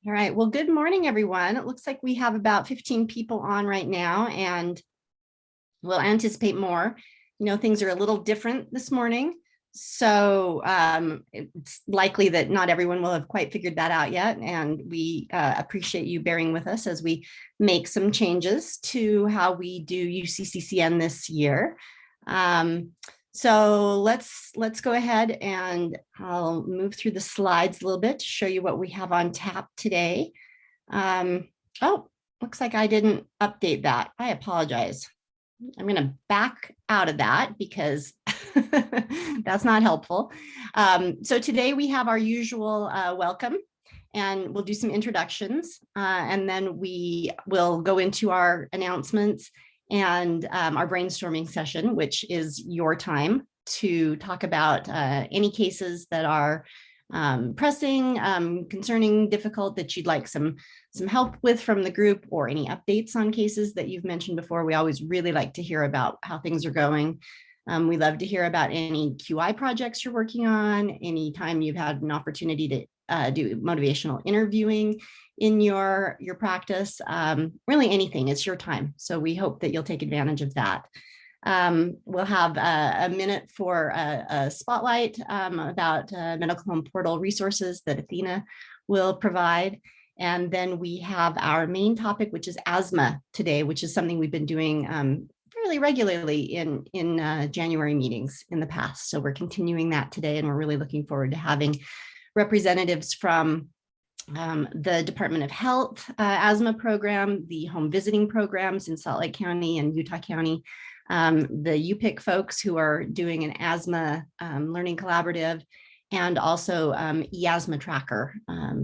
All right. Well, good morning, everyone. It looks like we have about 15 people on right now, and we'll anticipate more. You know, things are a little different this morning. So it's likely that not everyone will have quite figured that out yet. And we appreciate you bearing with us as we make some changes to how we do UCCCN this year. So let's go ahead and I'll move through the slides a little bit to show you what we have on tap today. Oh, looks like I didn't update that. I apologize. I'm going to back out of that because that's not helpful. So today we have our usual welcome, and we'll do some introductions, and then we will go into our announcements and our brainstorming session, which is your time to talk about any cases that are pressing, concerning, difficult, that you'd like some help with from the group, or any updates on cases that you've mentioned before. We always really like to hear about how things are going. We love to hear about any QI projects you're working on, anytime you've had an opportunity to do motivational interviewing in your practice, really anything. It's your time. So we hope that you'll take advantage of that. We'll have a minute for a spotlight about medical home portal resources that Athena will provide. And then we have our main topic, which is asthma today, which is something we've been doing fairly regularly in January meetings in the past. So we're continuing that today, and we're really looking forward to having representatives from the Department of Health asthma program, the home visiting programs in Salt Lake County and Utah County, the UPIQ folks who are doing an asthma learning collaborative, and also e-Asthma Tracker.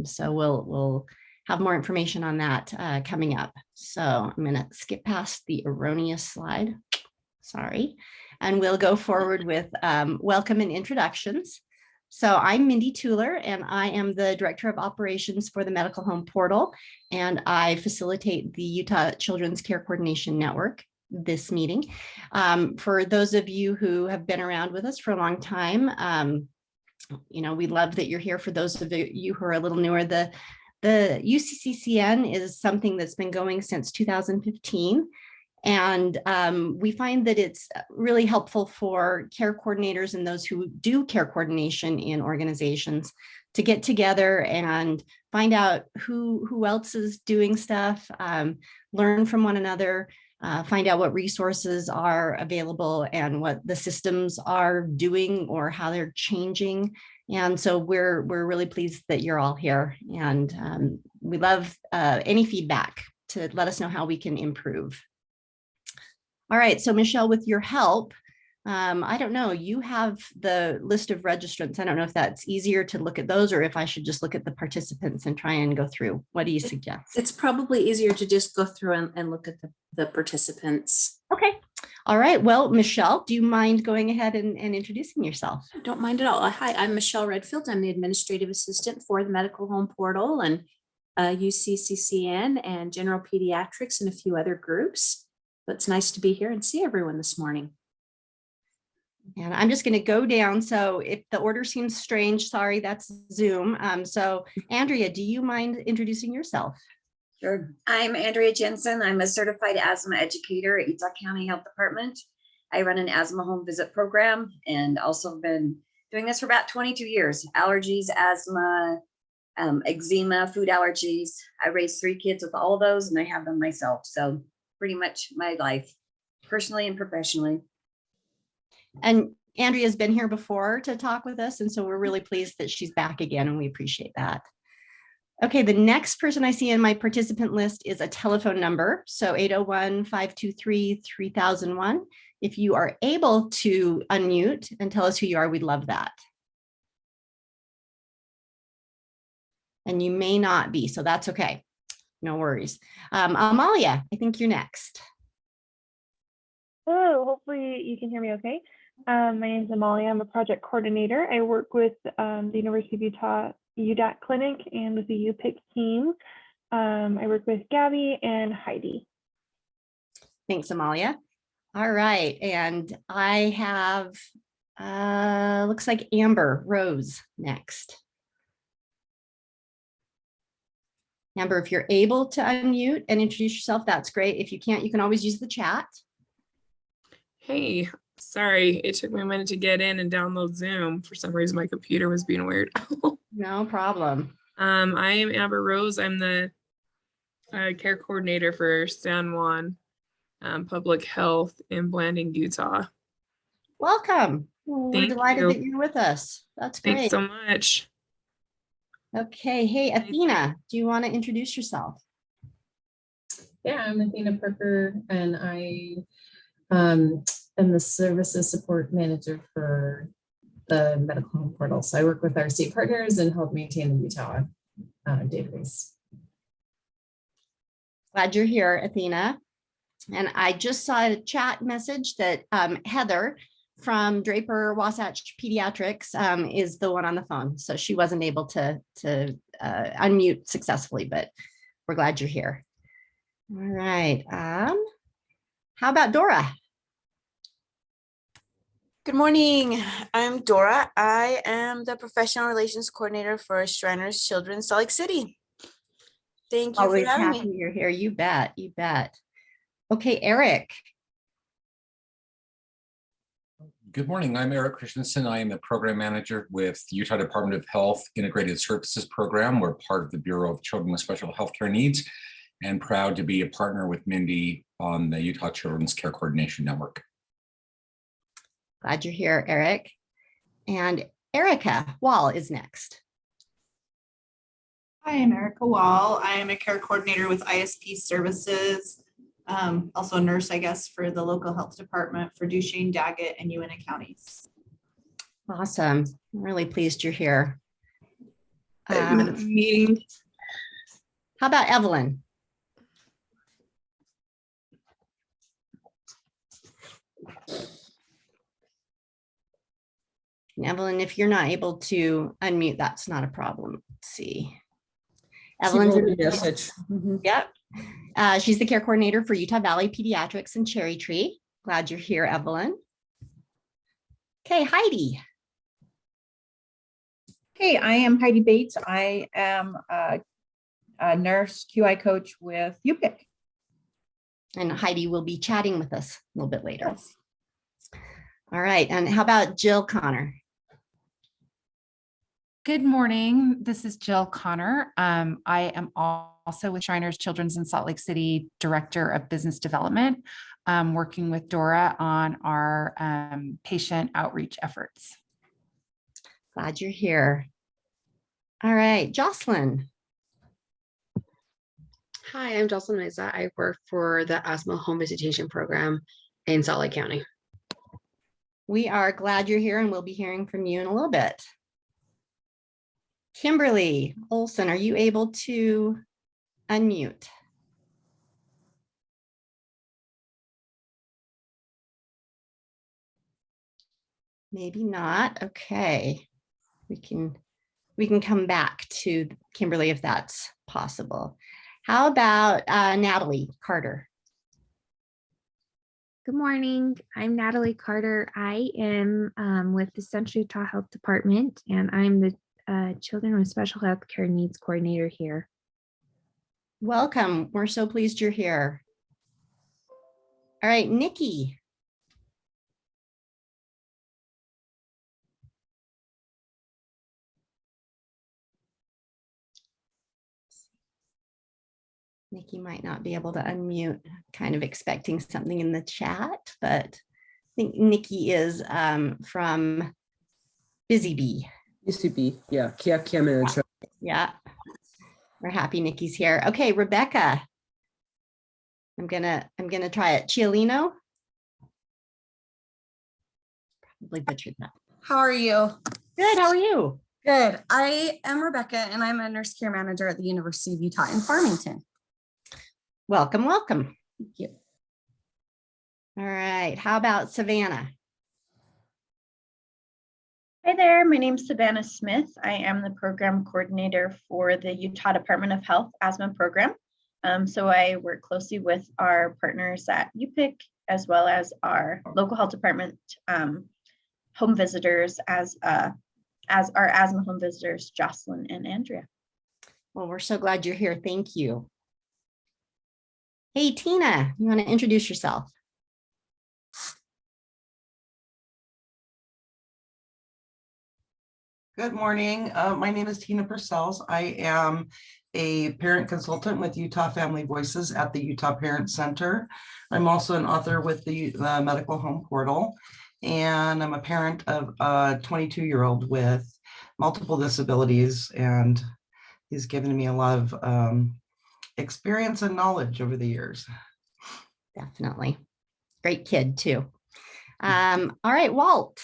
So we'll have more information on that coming up. So I'm going to skip past the erroneous slide. Sorry. And we'll go forward with welcome and introductions. So I'm Mindy Tueller, and I am the Director of Operations for the Medical Home Portal, and I facilitate the Utah Children's Care Coordination Network this meeting. For those of you who have been around with us for a long time, you know, we love that you're here. For those of you who are a little newer, the UCCCN is something that's been going since 2015. And we find that it's really helpful for care coordinators and those who do care coordination in organizations to get together and find out who else is doing stuff, learn from one another, find out what resources are available and what the systems are doing or how they're changing. And so we're really pleased that you're all here, and we love any feedback to let us know how we can improve. All right, so Michelle, with your help, I don't know, you have the list of registrants. I don't know if that's easier to look at those or if I should just look at the participants and try and go through. What do you suggest? It's probably easier to just go through and look at the participants. Okay. All right. Well, Michelle, do you mind going ahead and introducing yourself? I don't mind at all. Hi, I'm Michelle Redfield. I'm the administrative assistant for the Medical Home Portal and UCCCN and General Pediatrics and a few other groups. But it's nice to be here and see everyone this morning. And I'm just going to go down. So if the order seems strange, sorry, that's Zoom. So Andrea, do you mind introducing yourself? Sure. I'm Andrea Jensen. I'm a certified asthma educator at Utah County Health Department. I run an asthma home visit program and also been doing this for about 22 years. Allergies, asthma, eczema, food allergies. I raised 3 kids with all of those, and I have them myself. So pretty much my life, personally and professionally. And Andrea's been here before to talk with us, and so we're really pleased that she's back again, and we appreciate that. Okay, the next person I see in my participant list is a telephone number, so 801-523-3001. If you are able to unmute and tell us who you are, we'd love that. And you may not be, so that's okay. No worries. Amalia, I think you're next. Hello, hopefully you can hear me okay. My name is Amalia. I'm a project coordinator. I work with the University of Utah UDAC clinic and with the UPIQ team. I work with Gabby and Heidi. Thanks, Amalia. All right, and I have, looks like Amber Rose next. Amber, if you're able to unmute and introduce yourself, that's great. If you can't, you can always use the chat. Hey, sorry, it took me a minute to get in and download Zoom. For some reason, my computer was being weird. No problem. I am Amber Rose. I'm the care coordinator for San Juan Public Health in Blanding, Utah. Welcome. We're Thank delighted you. that you're with us. That's Thanks great. so much. Okay. Hey, Athena, do you want to introduce yourself? Yeah, I'm Athena Parker, and I am the services support manager for the medical home portal. So I work with our state partners and help maintain the Utah database. Glad you're here, Athena. And I just saw a chat message that Heather from Draper Wasatch Pediatrics is the one on the phone. So she wasn't able to unmute successfully, but we're glad you're here. All right. How about Dora? Good morning. I'm Dora. I am the professional relations coordinator for Shriners Children, Salt Lake City. Thank you Always for having happy me. you're here. You bet. You bet. Okay, Eric. Good morning. I'm Eric Christensen. I am the program manager with Utah Department of Health Integrated Services Program. We're part of the Bureau of Children with Special Healthcare Needs and proud to be a partner with Mindy on the Utah Children's Care Coordination Network. Glad you're here, Eric. And Erica Wall is next. Hi, I'm Erica Wall. I am a care coordinator with ISP Services, also a nurse, I guess, for the local health department for Duchesne, Daggett, and UNA counties. Awesome. I'm really pleased you're here. Meeting. How about Evelyn? And Evelyn, if you're not able to unmute, that's not a problem. Let's see. Evelyn's She wrote a message. Yep. She's the care coordinator for Utah Valley Pediatrics and Cherry Tree. Glad you're here, Evelyn. Okay, Heidi. Hey, I am Heidi Bates. I am a nurse QI coach with UPIQ. And Heidi will be chatting with us a little bit later. Yes. All right. And how about Jill Connor? Good morning. This is Jill Connor. I am also with Shriners Children's in Salt Lake City, Director of Business Development, working with Dora on our patient outreach efforts. Glad you're here. All right, Joclyn. Hi, I'm Joclyn Meza. I work for the Asthma Home Visitation Program in Salt Lake County. We are glad you're here and we'll be hearing from you in a little bit. Kimberly Olson, are you able to unmute? Maybe not. Okay. We can come back to Kimberly if that's possible. How about Natalie Carter? Good morning. I'm Natalie Carter. I am with the Central Utah Health Department, and I'm the Children with Special Health Care Needs Coordinator here. Welcome. We're so pleased you're here. All right, Nikki. Nikki might not be able to unmute. Kind of expecting something in the chat, but I think Nikki is from Busy Bee. UCB, yeah, Kim and yeah. We're happy Nikki's here. Okay, Rebecca. I'm gonna try it. Cialino. Probably butchered that. How are you? Good. How are you? Good. I am Rebecca, and I'm a nurse care manager at the University of Utah in Farmington. Welcome, welcome. Thank you. All right. How about Savannah? Hi there, my name is Savannah Smith. I am the program coordinator for the Utah Department of Health Asthma Program. So I work closely with our partners at UPIQ as well as our local health department home visitors as our asthma home visitors, Joclyn and Andrea. Well, we're so glad you're here. Thank you. Hey, Tina, you want to introduce yourself? Good morning. My name is Tina Purcells. I am a parent consultant with Utah Family Voices at the Utah Parent Center. I'm also an author with the Medical Home Portal, and I'm a parent of a 22-year-old with multiple disabilities, and he's given me a lot of experience and knowledge over the years. Definitely. Great kid too. All right, Walt.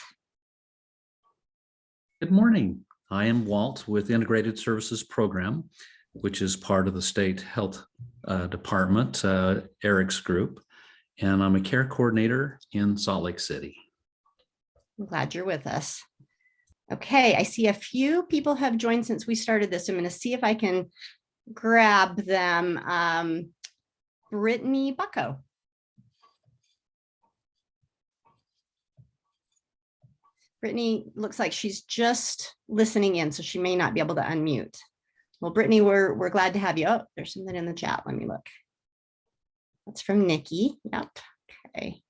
Good morning. I am Walt with Integrated Services Program, which is part of the State Health Department, Eric's group, and I'm a care coordinator in Salt Lake City. I'm glad you're with us. Okay, I see a few people have joined since we started this. I'm going to see if I can grab them. Brittany Bucko. Brittany looks like she's just listening in, so she may not be able to unmute. Well, Brittany, we're glad to have you. Oh, there's something in the chat. Let me look. That's from Nikki. Yep. Okay.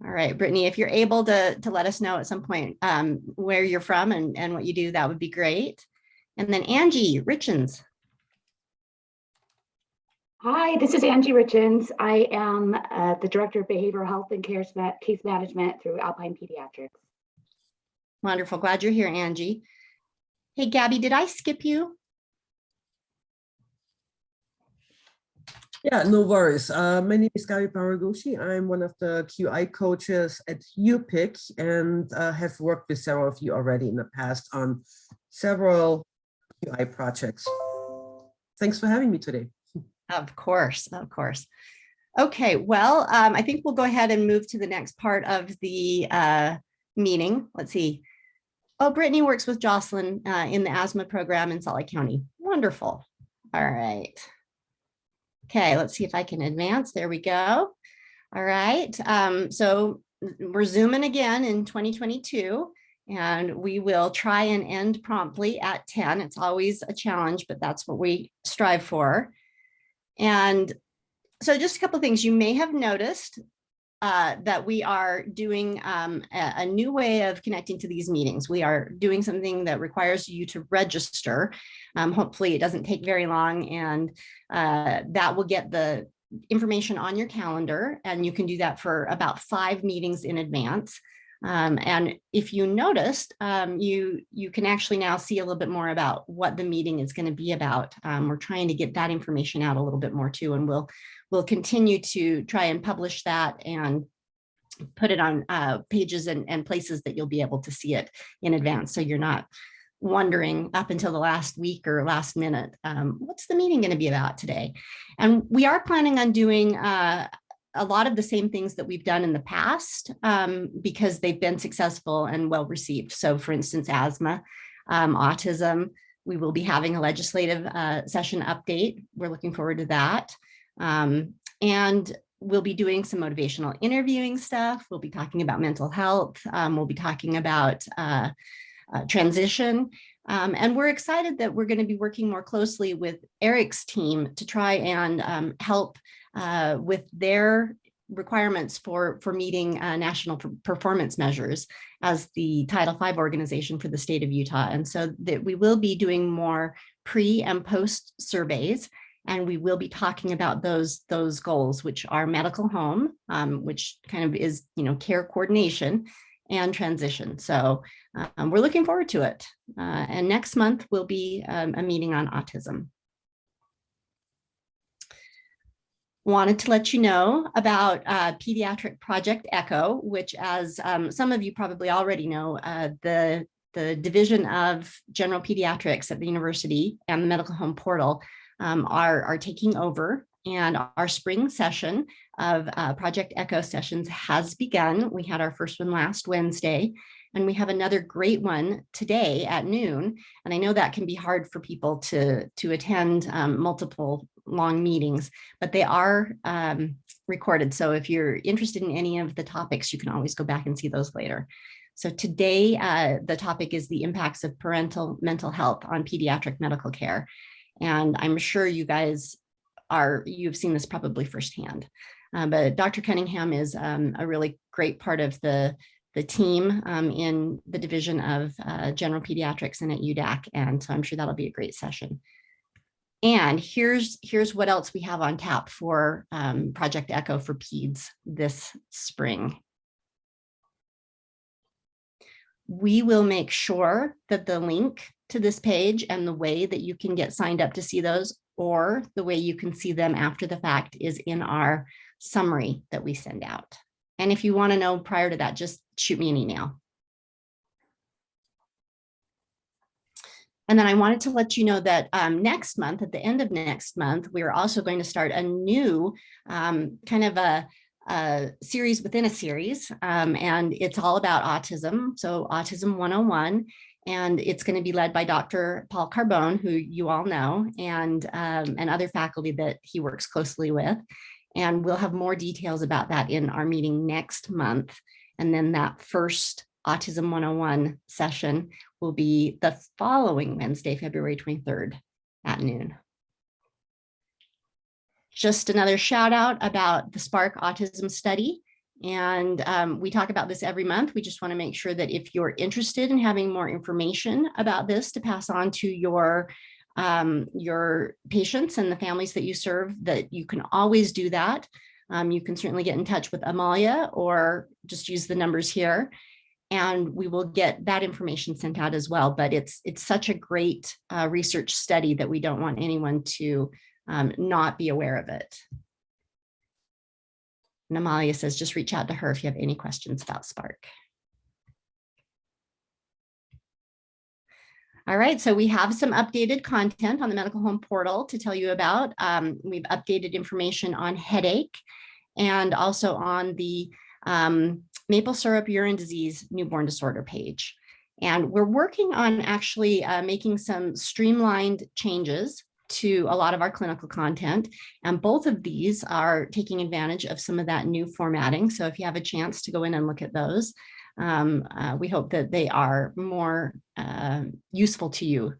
All right, Brittany, if you're able to let us know at some point where you're from and what you do, that would be great. And then Angie Richens. Hi, this is Angie Richens. I am the Director of Behavioral Health and Case Management through Alpine Pediatrics. Wonderful. Glad you're here, Angie. Hey, Gabby, did I skip you? Yeah, no worries. My name is Gabby Paragoshi. I'm one of the QI coaches at UPIQ and have worked with several of you already in the past on several QI projects. Thanks for having me today. Of course, of course. Okay, well, I think we'll go ahead and move to the next part of the meeting. Let's see. Oh, Brittany works with Joclyn in the asthma program in Salt Lake County. Wonderful. All right. Okay, let's see if I can advance. There we go. All right. So we're Zooming again in 2022, and we will try and end promptly at 10. It's always a challenge, but that's what we strive for. And so just a couple of things you may have noticed that we are doing a new way of connecting to these meetings. We are doing something that requires you to register. Hopefully it doesn't take very long, and that will get the information on your calendar, and you can do that for about 5 meetings in advance. And if you noticed, you can actually now see a little bit more about what the meeting is going to be about. We're trying to get that information out a little bit more too, and we'll continue to try and publish that and put it on pages and places that you'll be able to see it in advance, so you're not wondering up until the last week or last minute, what's the meeting going to be about today? And we are planning on doing a lot of the same things that we've done in the past because they've been successful and well received. So for instance, asthma, autism, we will be having a legislative session update. We're looking forward to that. And we'll be doing some motivational interviewing stuff. We'll be talking about mental health. We'll be talking about transition. And we're excited that we're going to be working more closely with Eric's team to try and help with their requirements for meeting national performance measures as the Title V organization for the state of Utah. And so that we will be doing more pre and post surveys, and we will be talking about those goals, which are medical home, which kind of is, care coordination and transition. So we're looking forward to it. And next month will be a meeting on autism. Wanted to let you know about Pediatric Project ECHO, which, as some of you probably already know, the Division of General Pediatrics at the university and the Medical Home Portal are taking over, and our spring session of Project ECHO sessions has begun. We had our first one last Wednesday, and we have another great one today at noon. And I know that can be hard for people to attend multiple long meetings, but they are recorded. So if you're interested in any of the topics, you can always go back and see those later. So today, the topic is the impacts of parental mental health on pediatric medical care. And I'm sure you guys you've seen this probably firsthand. But Dr. Cunningham is a really great part of the team in the division of general pediatrics and at UDAC. And so I'm sure that'll be a great session. And here's what else we have on tap for Project Echo for Peds this spring. We will make sure that the link to this page and the way that you can get signed up to see those, or the way you can see them after the fact, is in our summary that we send out. And if you want to know prior to that, just shoot me an email. And then I wanted to let you know that next month, at the end of next month, we're also going to start a new kind of a series within a series, and it's all about autism. So Autism 101, and it's going to be led by Dr. Paul Carbone, who you all know, and other faculty that he works closely with. And we'll have more details about that in our meeting next month. And then that first Autism 101 session will be the following Wednesday, February 23rd at noon. Just another shout out about the Spark Autism Study. And we talk about this every month. We just want to make sure that if you're interested in having more information about this to pass on to your patients and the families that you serve, that you can always do that. You can certainly get in touch with Amalia or just use the numbers here, and we will get that information sent out as well. But it's such a great research study that we don't want anyone to not be aware of it. And Amalia says, just reach out to her if you have any questions about Spark. All right, so we have some updated content on the medical home portal to tell you about. We've updated information on headache and also on the maple syrup urine disease newborn disorder page. And we're working on actually making some streamlined changes to a lot of our clinical content. And both of these are taking advantage of some of that new formatting. So if you have a chance to go in and look at those, we hope that they are more useful to you,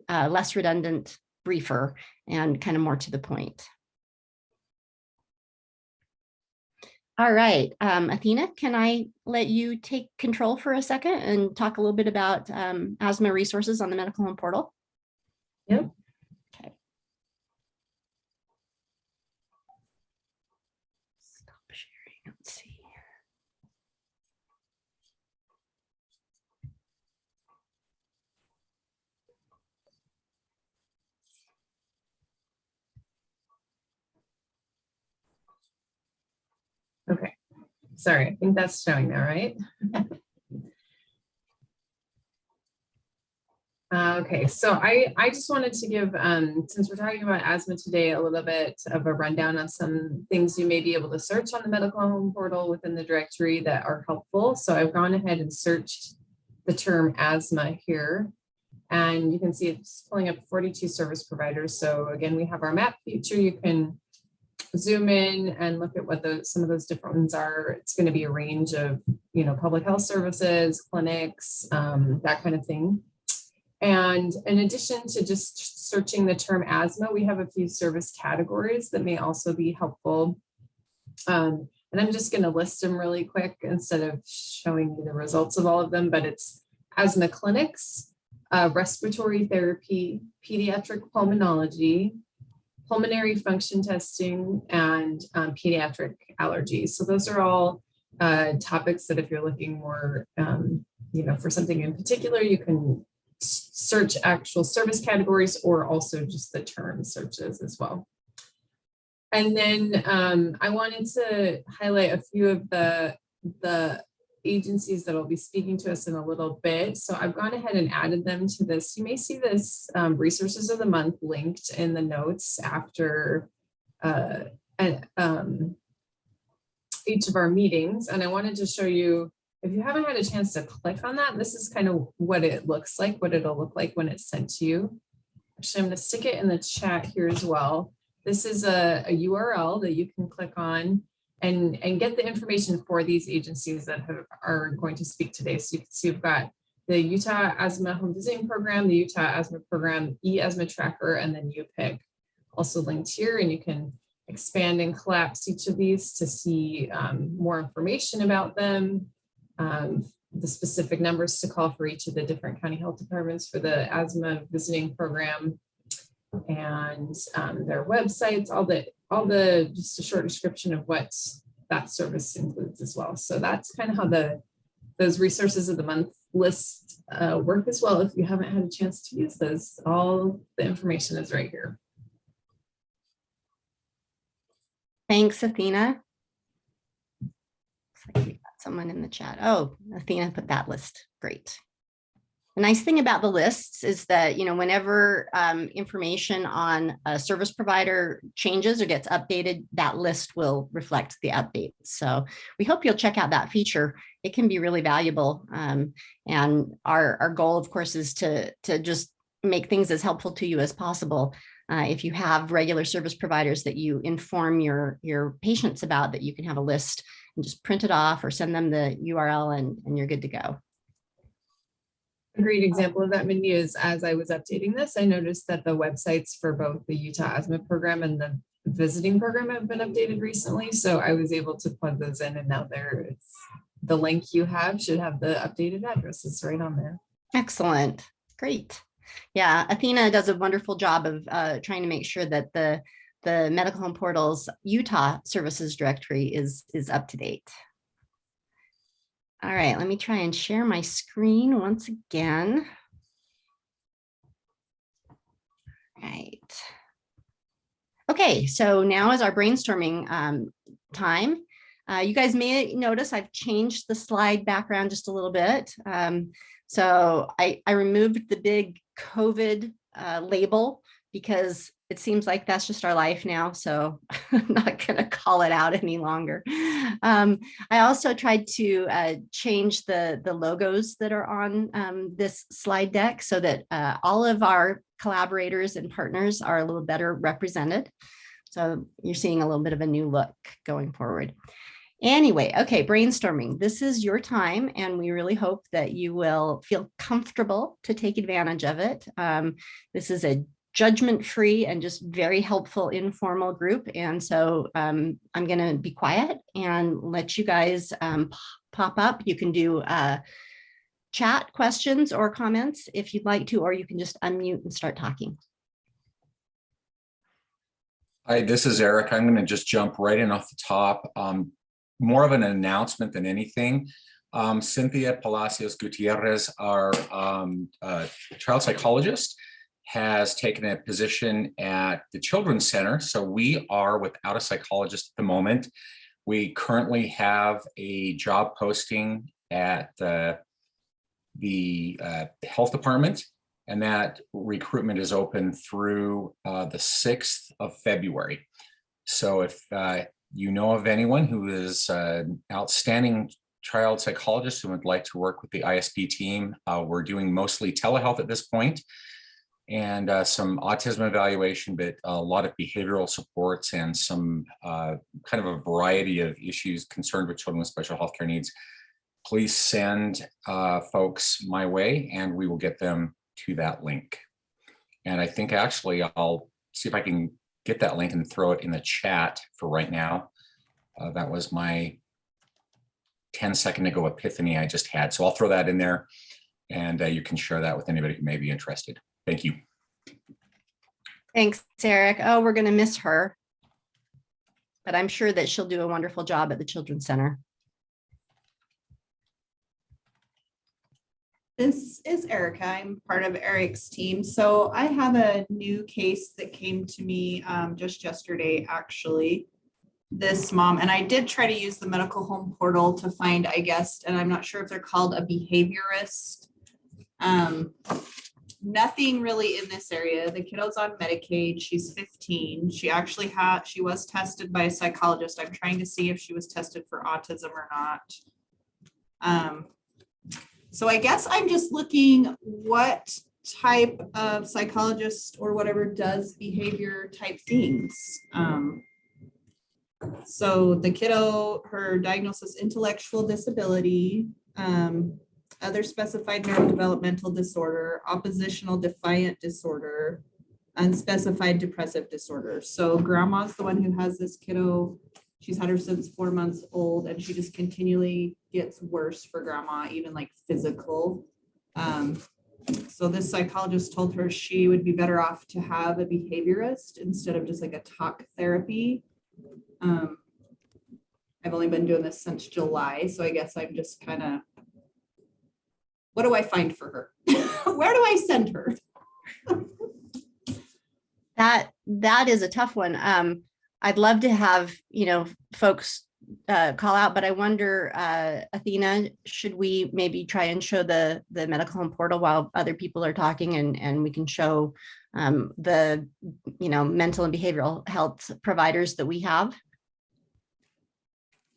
less redundant, briefer, and kind of more to the point. All right, Athena, can I let you take control for a second and talk a little bit about asthma resources on the medical home portal? Yep. Okay. Stop sharing, let's see. Okay, sorry, I think that's showing now, right? Okay, so I just wanted to give, since we're talking about asthma today, a little bit of a rundown on some things you may be able to search on the medical home portal within the directory that are helpful. So I've gone ahead and searched the term asthma here, and you can see it's pulling up 42 service providers. So again, we have our map feature. You can zoom in and look at what some of those different ones are. It's going to be a range of, public health services, clinics, that kind of thing. And in addition to just searching the term asthma, we have a few service categories that may also be helpful. And I'm just going to list them really quick instead of showing you the results of all of them, but it's asthma clinics, respiratory therapy, pediatric pulmonology, pulmonary function testing, and pediatric allergies. So those are all topics that if you're looking more, for something in particular, you can search actual service categories or also just the term searches as well. And then I wanted to highlight a few of the agencies that will be speaking to us in a little bit. So I've gone ahead and added them to this. You may see this resources of the month linked in the notes after each of our meetings. And I wanted to show you, if you haven't had a chance to click on that, this is kind of what it looks like, what it'll look like when it's sent to you. Actually, I'm going to stick it in the chat here as well. This is a URL that you can click on and get the information for these agencies that are going to speak today. So you can see we've got the Utah Asthma Home Visiting Program, the Utah Asthma Program, e-Asthma Tracker, and then UPIQ. Also linked here, and you can expand and collapse each of these to see more information about them, the specific numbers to call for each of the different county health departments for the asthma visiting program, and their websites, all the just a short description of what that service includes as well. So that's kind of how those resources of the month list work as well. If you haven't had a chance to use those, all the information is right here. Thanks, Athena. Looks like we got someone in the chat. Oh, Athena put that list. Great. The nice thing about the lists is that, whenever information on a service provider changes or gets updated, that list will reflect the updates. So we hope you'll check out that feature. It can be really valuable. And our goal, of course, is to just make things as helpful to you as possible. If you have regular service providers that you inform your patients about, that you can have a list and just print it off or send them the URL and you're good to go. A great example of that, Mindy, is as I was updating this, I noticed that the websites for both the Utah Asthma Program and the visiting program have been updated recently. So I was able to plug those in, and now the link you have should have the updated addresses right on there. Excellent. Great. Yeah, Athena does a wonderful job of trying to make sure that the Medical Home Portal's Utah Services Directory is up to date. All right, let me try and share my screen once again. Right. Okay, so now is our brainstorming time. You guys may notice I've changed the slide background just a little bit. So I removed the big COVID label because it seems like that's just our life now. So I'm not going to call it out any longer. I also tried to change the logos that are on this slide deck so that all of our collaborators and partners are a little better represented. So you're seeing a little bit of a new look going forward. Anyway, okay, brainstorming. This is your time, and we really hope that you will feel comfortable to take advantage of it. This is a judgment-free and just very helpful informal group. And so I'm going to be quiet and let you guys pop up. You can do chat questions or comments if you'd like to, or you can just unmute and start talking. Hi, this is Eric. I'm going to just jump right in off the top. More of an announcement than anything. Cynthia Palacios Gutierrez, our child psychologist, has taken a position at the Children's Center. So we are without a psychologist at the moment. We currently have a job posting at the health department, and that recruitment is open through the 6th of February. So if you know of anyone who is an outstanding child psychologist who would like to work with the ISP team, we're doing mostly telehealth at this point, and some autism evaluation, but a lot of behavioral supports and some kind of a variety of issues concerned with children with special healthcare needs. Please send folks my way and we will get them to that link. And I think actually I'll see if I can get that link and throw it in the chat for right now. That was my 10-second ago epiphany I just had. So I'll throw that in there, and you can share that with anybody who may be interested. Thank you. Thanks, Eric. Oh, we're going to miss her, but I'm sure that she'll do a wonderful job at the Children's Center. This is Erica. I'm part of Eric's team. So I have a new case that came to me just yesterday, actually. This mom, and I did try to use the medical home portal to find, I guess, and I'm not sure if they're called a behaviorist. Nothing really in this area. The kiddo's on Medicaid. She's 15. She actually she was tested by a psychologist. I'm trying to see if she was tested for autism or not. So I guess I'm just looking what type of psychologist or whatever does behavior type things. So the kiddo, her diagnosis, intellectual disability. other specified neurodevelopmental disorder, oppositional defiant disorder, unspecified depressive disorder. So grandma's the one who has this kiddo. She's had her since 4 months old, and she just continually gets worse for grandma, even like physical. So this psychologist told her she would be better off to have a behaviorist instead of just like a talk therapy. I've only been doing this since July, so I guess I'm just kind of, what do I find for her? Where do I send her? That is a tough one. I'd love to have, folks call out, but I wonder, Athena, should we maybe try and show the medical home portal while other people are talking, and we can show the, mental and behavioral health providers that we have?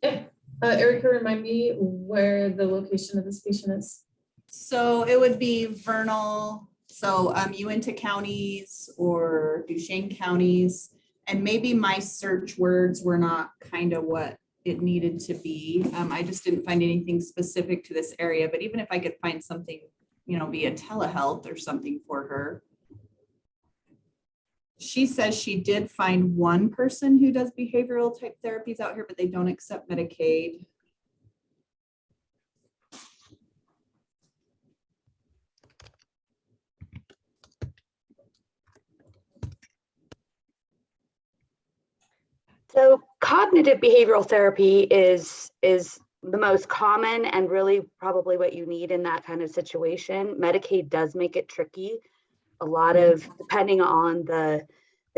Yeah. Erica, remind me where the location of this patient is. So it would be Vernal, so Uinta counties or Duchesne counties, and maybe my search words were not kind of what it needed to be. I just didn't find anything specific to this area, but even if I could find something, via telehealth or something for her. She says she did find one person who does behavioral type therapies out here, but they don't accept Medicaid. So cognitive behavioral therapy is the most common and really probably what you need in that kind of situation. Medicaid does make it tricky. A lot of, depending on the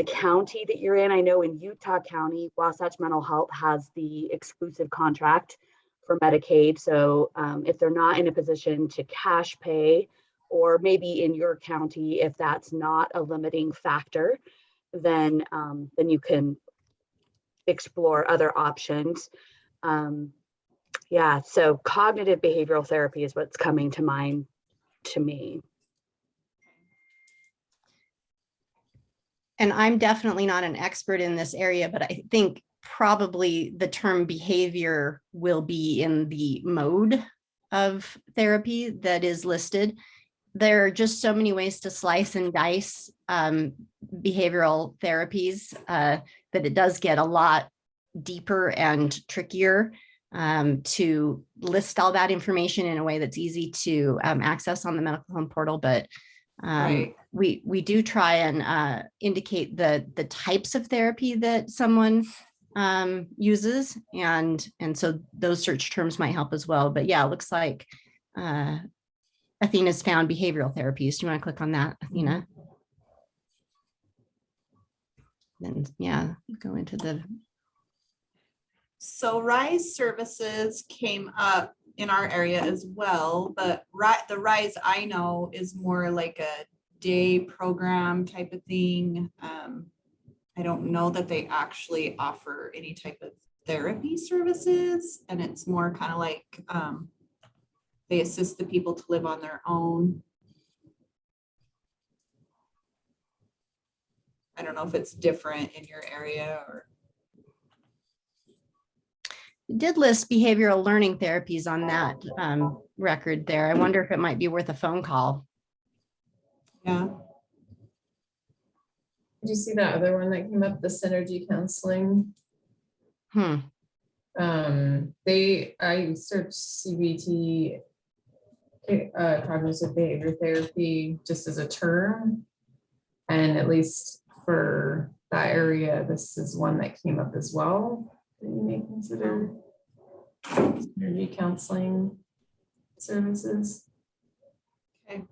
county that you're in. I know in Utah County, Wasatch Mental Health has the exclusive contract for Medicaid. So if they're not in a position to cash pay, or maybe in your county, if that's not a limiting factor, then you can explore other options. Yeah, so cognitive behavioral therapy is what's coming to mind to me. And I'm definitely not an expert in this area, but I think probably the term behavior will be in the mode of therapy that is listed. There are just so many ways to slice and dice behavioral therapies that it does get a lot deeper and trickier to list all that information in a way that's easy to access on the medical home portal. But Right. we do try and indicate the types of therapy that someone uses, and so those search terms might help as well. But yeah, it looks like Athena's found behavioral therapies. Do you want to click on that, Athena? Then yeah, go into the. So RISE services came up in our area as well, but the RISE I know is more like a day program type of thing. I don't know that they actually offer any type of therapy services, and it's more kind of like they assist the people to live on their own. I don't know if it's different in your area or. Did list behavioral learning therapies on that record there. I wonder if it might be worth a phone call. Yeah. Did you see that other one that came up, the synergy counseling? I searched CBT, cognitive behavior therapy, just as a term, and at least for that area, this is one that came up as well. You may consider synergy counseling services. Okay.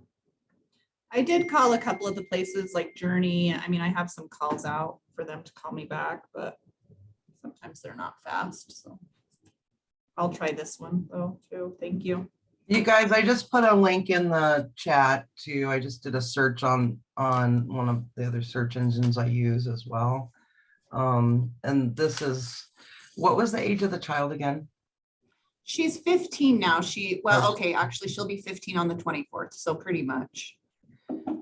I did call a couple of the places like Journey. I mean, I have some calls out for them to call me back, but sometimes they're not fast. So I'll try this one though too. Thank you. You guys, I just put a link in the chat too. I just did a search on one of the other search engines I use as well. And this is, what was the age of the child again? She's 15 now. Okay, actually she'll be 15 on the 24th. So pretty much.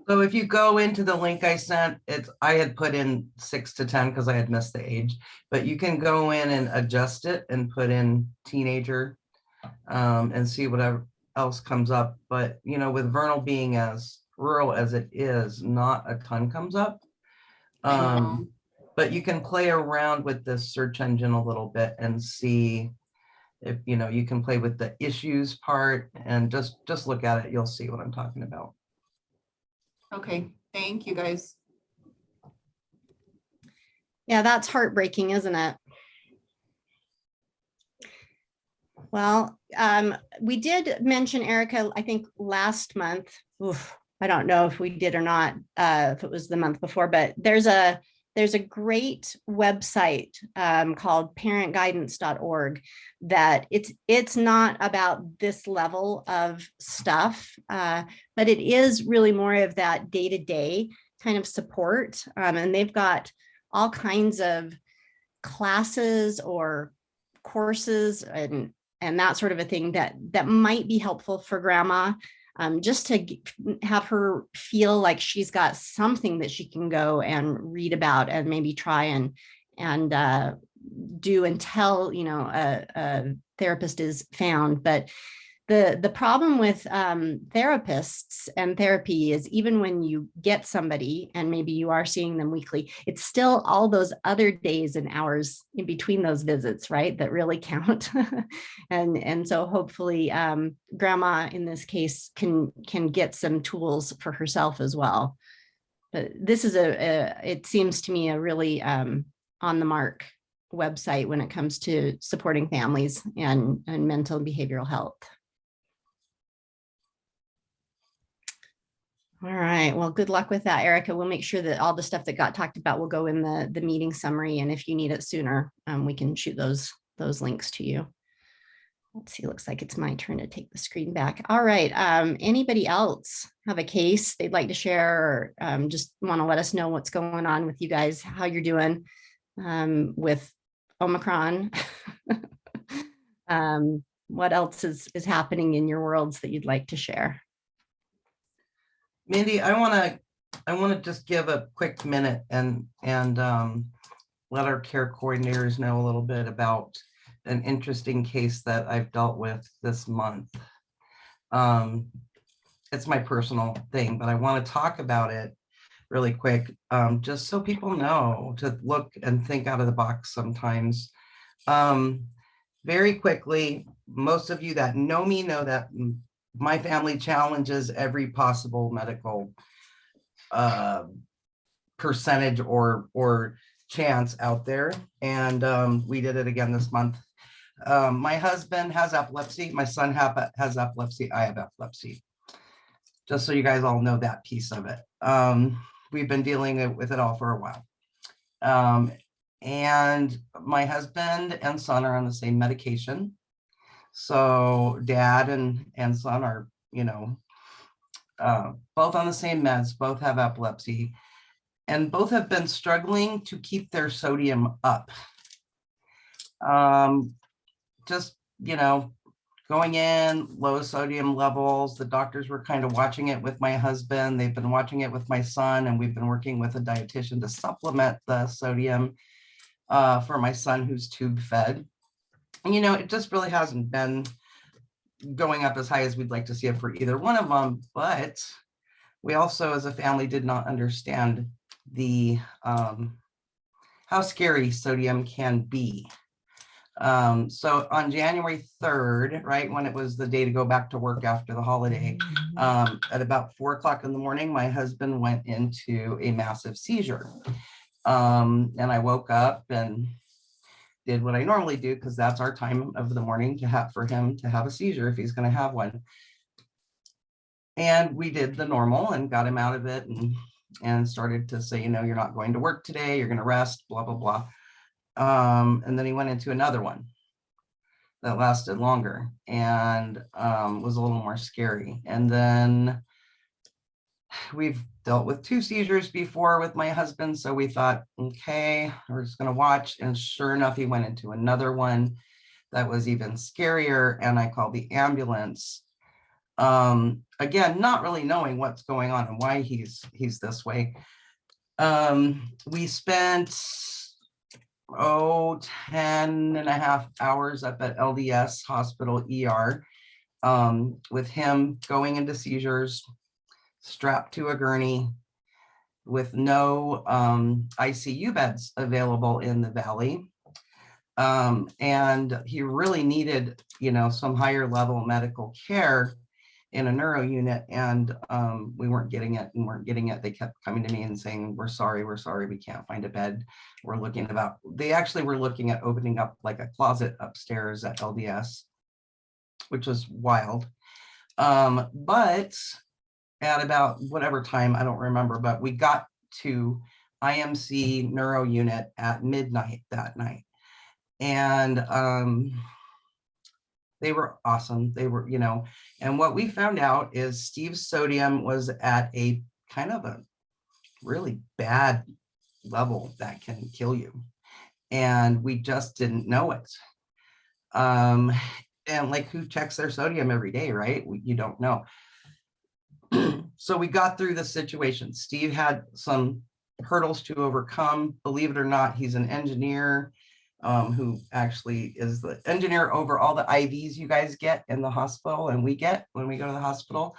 So if you go into the link I sent, I had put in 6 to 10 because I had missed the age, but you can go in and adjust it and put in teenager and see whatever else comes up, but with Vernal being as rural as it is, not a ton comes up. But you can play around with this search engine a little bit and see if you can play with the issues part, and just look at it. You'll see what I'm talking about. Okay, thank you guys. Yeah, that's heartbreaking, isn't it? Well, we did mention Erica, I think last month. Oof, I don't know if we did or not, if it was the month before, but there's a great website called parentguidance.org that it's not about this level of stuff, but it is really more of that day-to-day kind of support. And they've got all kinds of classes or courses and that sort of a thing that might be helpful for grandma, just to have her feel like she's got something that she can go and read about and maybe try and do until a therapist is found. But the problem with therapists and therapy is, even when you get somebody and maybe you are seeing them weekly, it's still all those other days and hours in between those visits, right, that really count. and so hopefully grandma in this case can get some tools for herself as well. But this is it seems to me a really on the mark website when it comes to supporting families and mental and behavioral health. All right. Well, good luck with that, Erica. We'll make sure that all the stuff that got talked about will go in the meeting summary. And if you need it sooner, we can shoot those links to you. Let's see. Looks like it's my turn to take the screen back. All right. Anybody else have a case they'd like to share, or just want to let us know what's going on with you guys, how you're doing with Omicron? What else is happening in your worlds that you'd like to share? Mindy, I want to just give a quick minute and let our care coordinators know a little bit about an interesting case that I've dealt with this month. It's my personal thing, but I want to talk about it really quick, just so people know to look and think out of the box sometimes. Very quickly, most of you that know me know that my family challenges every possible medical percentage or chance out there. And we did it again this month. My husband has epilepsy. My son has epilepsy. I have epilepsy. Just so you guys all know that piece of it. We've been dealing with it all for a while. And my husband and son are on the same medication. So dad and son are, both on the same meds, both have epilepsy, and both have been struggling to keep their sodium up. Just, going in, low sodium levels. The doctors were kind of watching it with my husband. They've been watching it with my son, and we've been working with a dietitian to supplement the sodium for my son, who's tube fed. And, it just really hasn't been going up as high as we'd like to see it for either one of them. But we also, as a family, did not understand the how scary sodium can be. So on January 3rd, right when it was the day to go back to work after the holiday, at about 4 o'clock in the morning, my husband went into a massive seizure. And I woke up and did what I normally do, because that's our time of the morning for him to have a seizure if he's going to have one. And we did the normal and got him out of it and started to say, you're not going to work today, you're going to rest, blah, blah, blah. And then he went into another one that lasted longer and was a little more scary. And then we've dealt with 2 seizures before with my husband. So we thought, okay, we're just going to watch. And sure enough, he went into another one that was even scarier. And I called the ambulance. Again, not really knowing what's going on and why he's this way. We spent 10 and a half hours up at LDS Hospital ER. with him going into seizures, strapped to a gurney, with no ICU beds available in the Valley. And he really needed, some higher level medical care in a neuro unit, and we weren't getting it. They kept coming to me and saying, we're sorry, we can't find a bed. They actually were looking at opening up like a closet upstairs at LDS, which was wild. But at about whatever time, I don't remember, but we got to IMC neuro unit at midnight that night. And they were awesome. They were, and what we found out is Steve's sodium was at a kind of a really bad level that can kill you. And we just didn't know it. And like, who checks their sodium every day, right? You don't know. So we got through the situation. Steve had some hurdles to overcome. Believe it or not, he's an engineer who actually is the engineer over all the IVs you guys get in the hospital and we get when we go to the hospital.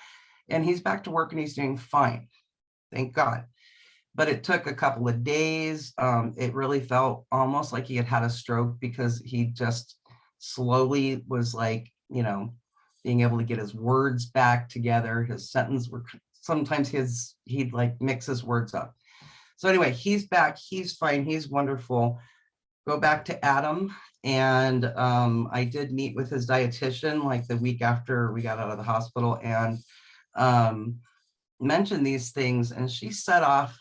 And he's back to work and he's doing fine. Thank God. But it took a couple of days. It really felt almost like he had had a stroke, because he just slowly was like, being able to get his words back together. His sentence were sometimes he'd like mix his words up. So anyway, he's back, he's fine, he's wonderful. Go back to Adam. And I did meet with his dietitian like the week after we got out of the hospital, and mentioned these things. And she set off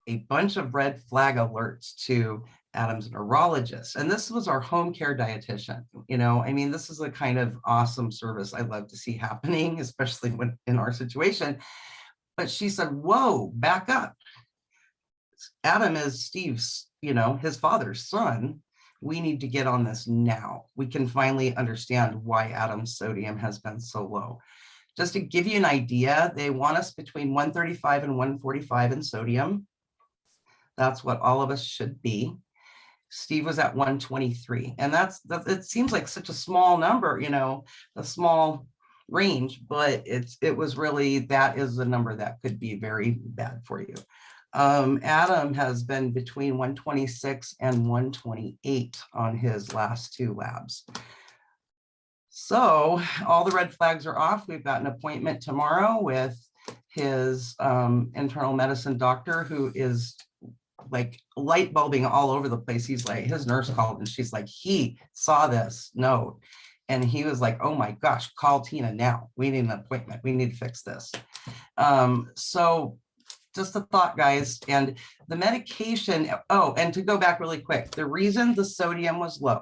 a bunch of red flag alerts to Adam's neurologist. And this was our home care dietitian. This is a kind of awesome service I love to see happening, especially when in our situation. But she said, whoa, back up. Adam is Steve's, his father's son. We need to get on this now. We can finally understand why Adam's sodium has been so low. Just to give you an idea, they want us between 135 and 145 in sodium. That's what all of us should be. Steve was at 123. And it seems like such a small number, a small range, but it was really, that is the number that could be very bad for you. Adam has been between 126 and 128 on his last two labs. So all the red flags are off. We've got an appointment tomorrow with his internal medicine doctor, who is like light bulbing all over the place. He's like, his nurse called and she's like, he saw this note. And he was like, oh my gosh, call Tina now. We need an appointment. We need to fix this. So just a thought, guys. And the medication, and to go back really quick, the reason the sodium was low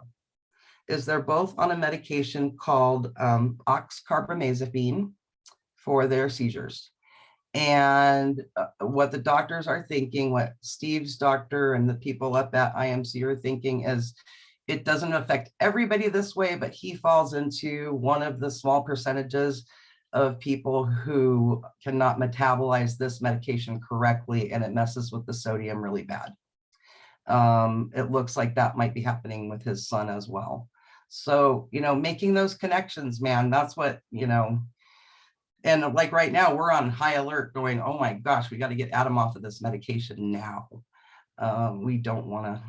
is they're both on a medication called oxcarbamazepine for their seizures. And what the doctors are thinking, what Steve's doctor and the people up at IMC are thinking is, it doesn't affect everybody this way, but he falls into one of the small percentages of people who cannot metabolize this medication correctly, and it messes with the sodium really bad. It looks like that might be happening with his son as well. So, making those connections, man, that's what, and like right now we're on high alert going, oh my gosh, we got to get Adam off of this medication now. We don't want to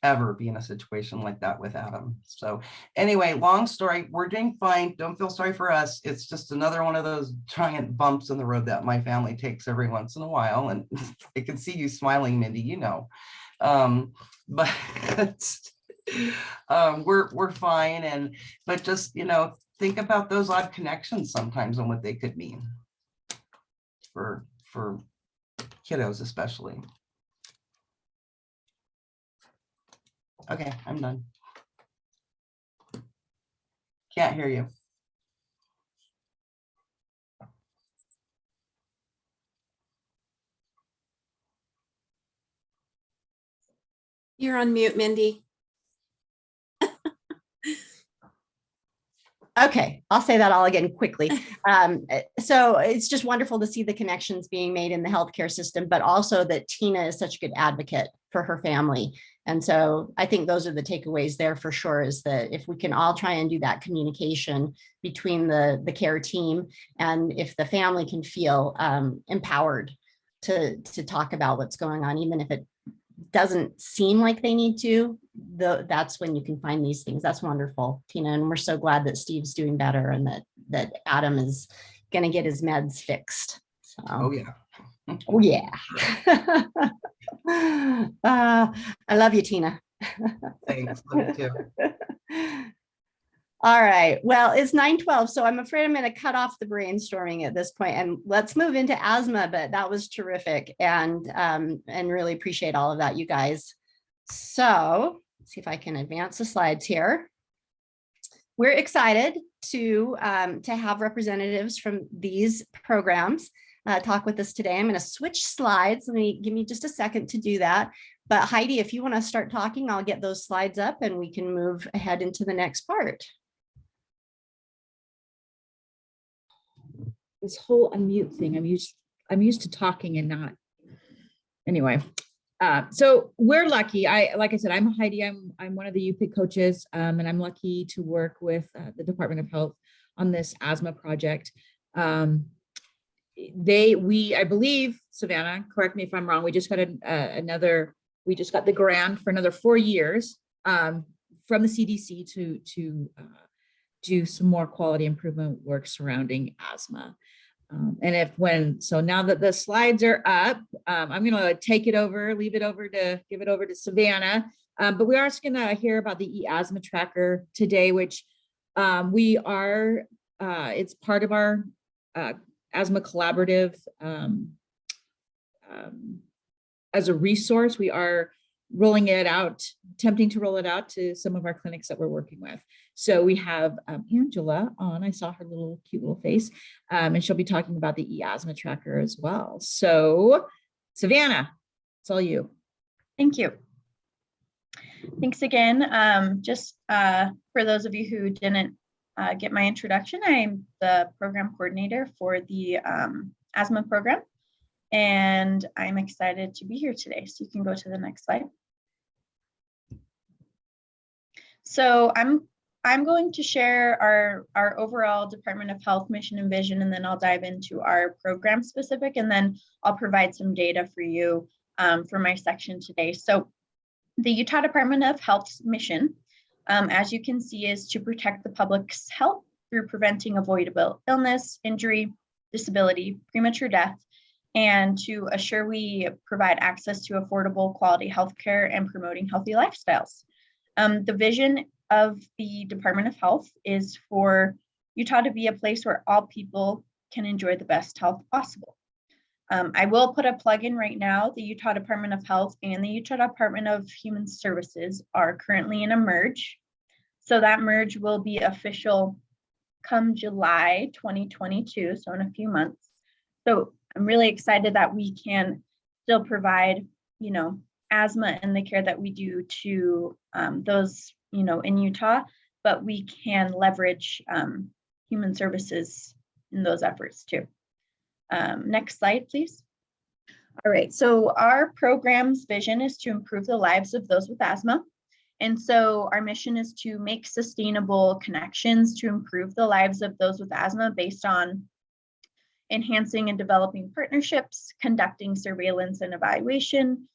ever be in a situation like that with Adam. So anyway, long story, we're doing fine. Don't feel sorry for us. It's just another one of those giant bumps in the road that my family takes every once in a while. And I can see you smiling, Mindy, but we're fine. But just, think about those odd connections sometimes and what they could mean for kiddos, especially. Okay, I'm done. Can't hear you. You're on mute, Mindy. Okay, I'll say that all again quickly. So it's just wonderful to see the connections being made in the healthcare system, but also that Tina is such a good advocate for her family. And so I think those are the takeaways there for sure, is that if we can all try and do that communication between the care team, and if the family can feel empowered to talk about what's going on, even if it doesn't seem like they need to, that's when you can find these things. That's wonderful, Tina. And we're so glad that Steve's doing better and that Adam is going to get his meds fixed. So. Oh, yeah. Oh, yeah. I love you, Tina. Thanks. Love you too. All right. Well, it's 9:12, so I'm afraid I'm going to cut off the brainstorming at this point, and let's move into asthma. But that was terrific, and really appreciate all of that, you guys. So let's see if I can advance the slides here. We're excited to have representatives from these programs talk with us today. I'm going to switch slides. Give me just a second to do that. But Heidi, if you want to start talking, I'll get those slides up and we can move ahead into the next part. This whole unmute thing, I'm used to talking and not. Anyway, so we're lucky. Like I said, I'm Heidi. I'm one of the UPIQ coaches, and I'm lucky to work with the Department of Health on this asthma project. I believe, Savannah, correct me if I'm wrong, we just got we just got the grant for another 4 years from the CDC to do some more quality improvement work surrounding asthma. So now that the slides are up, I'm going to give it over to Savannah. But we are going to hear about the e-Asthma Tracker today, which it's part of our asthma collaborative. As a resource, we are attempting to roll it out to some of our clinics that we're working with. So we have Angela on. I saw her cute little face, and she'll be talking about the e-Asthma Tracker as well. So Savannah, it's all you. Thank you. Thanks again. Just for those of you who didn't get my introduction, I'm the program coordinator for the asthma program, and I'm excited to be here today. So you can go to the next slide. So I'm going to share our overall Department of Health mission and vision, and then I'll dive into our program specific, and then I'll provide some data for you for my section today. So the Utah Department of Health's mission, as you can see, is to protect the public's health through preventing avoidable illness, injury, disability, premature death, and to assure we provide access to affordable quality healthcare and promoting healthy lifestyles. The vision of the Department of Health is for Utah to be a place where all people can enjoy the best health possible. I will put a plug in right now. The Utah Department of Health and the Utah Department of Human Services are currently in a merge. So that merge will be official come July 2022, so in a few months. So I'm really excited that we can still provide, asthma and the care that we do to those, in Utah, but we can leverage human services in those efforts too. Next slide, please. All right, so our program's vision is to improve the lives of those with asthma. And so our mission is to make sustainable connections to improve the lives of those with asthma based on enhancing and developing partnerships, conducting surveillance and evaluation,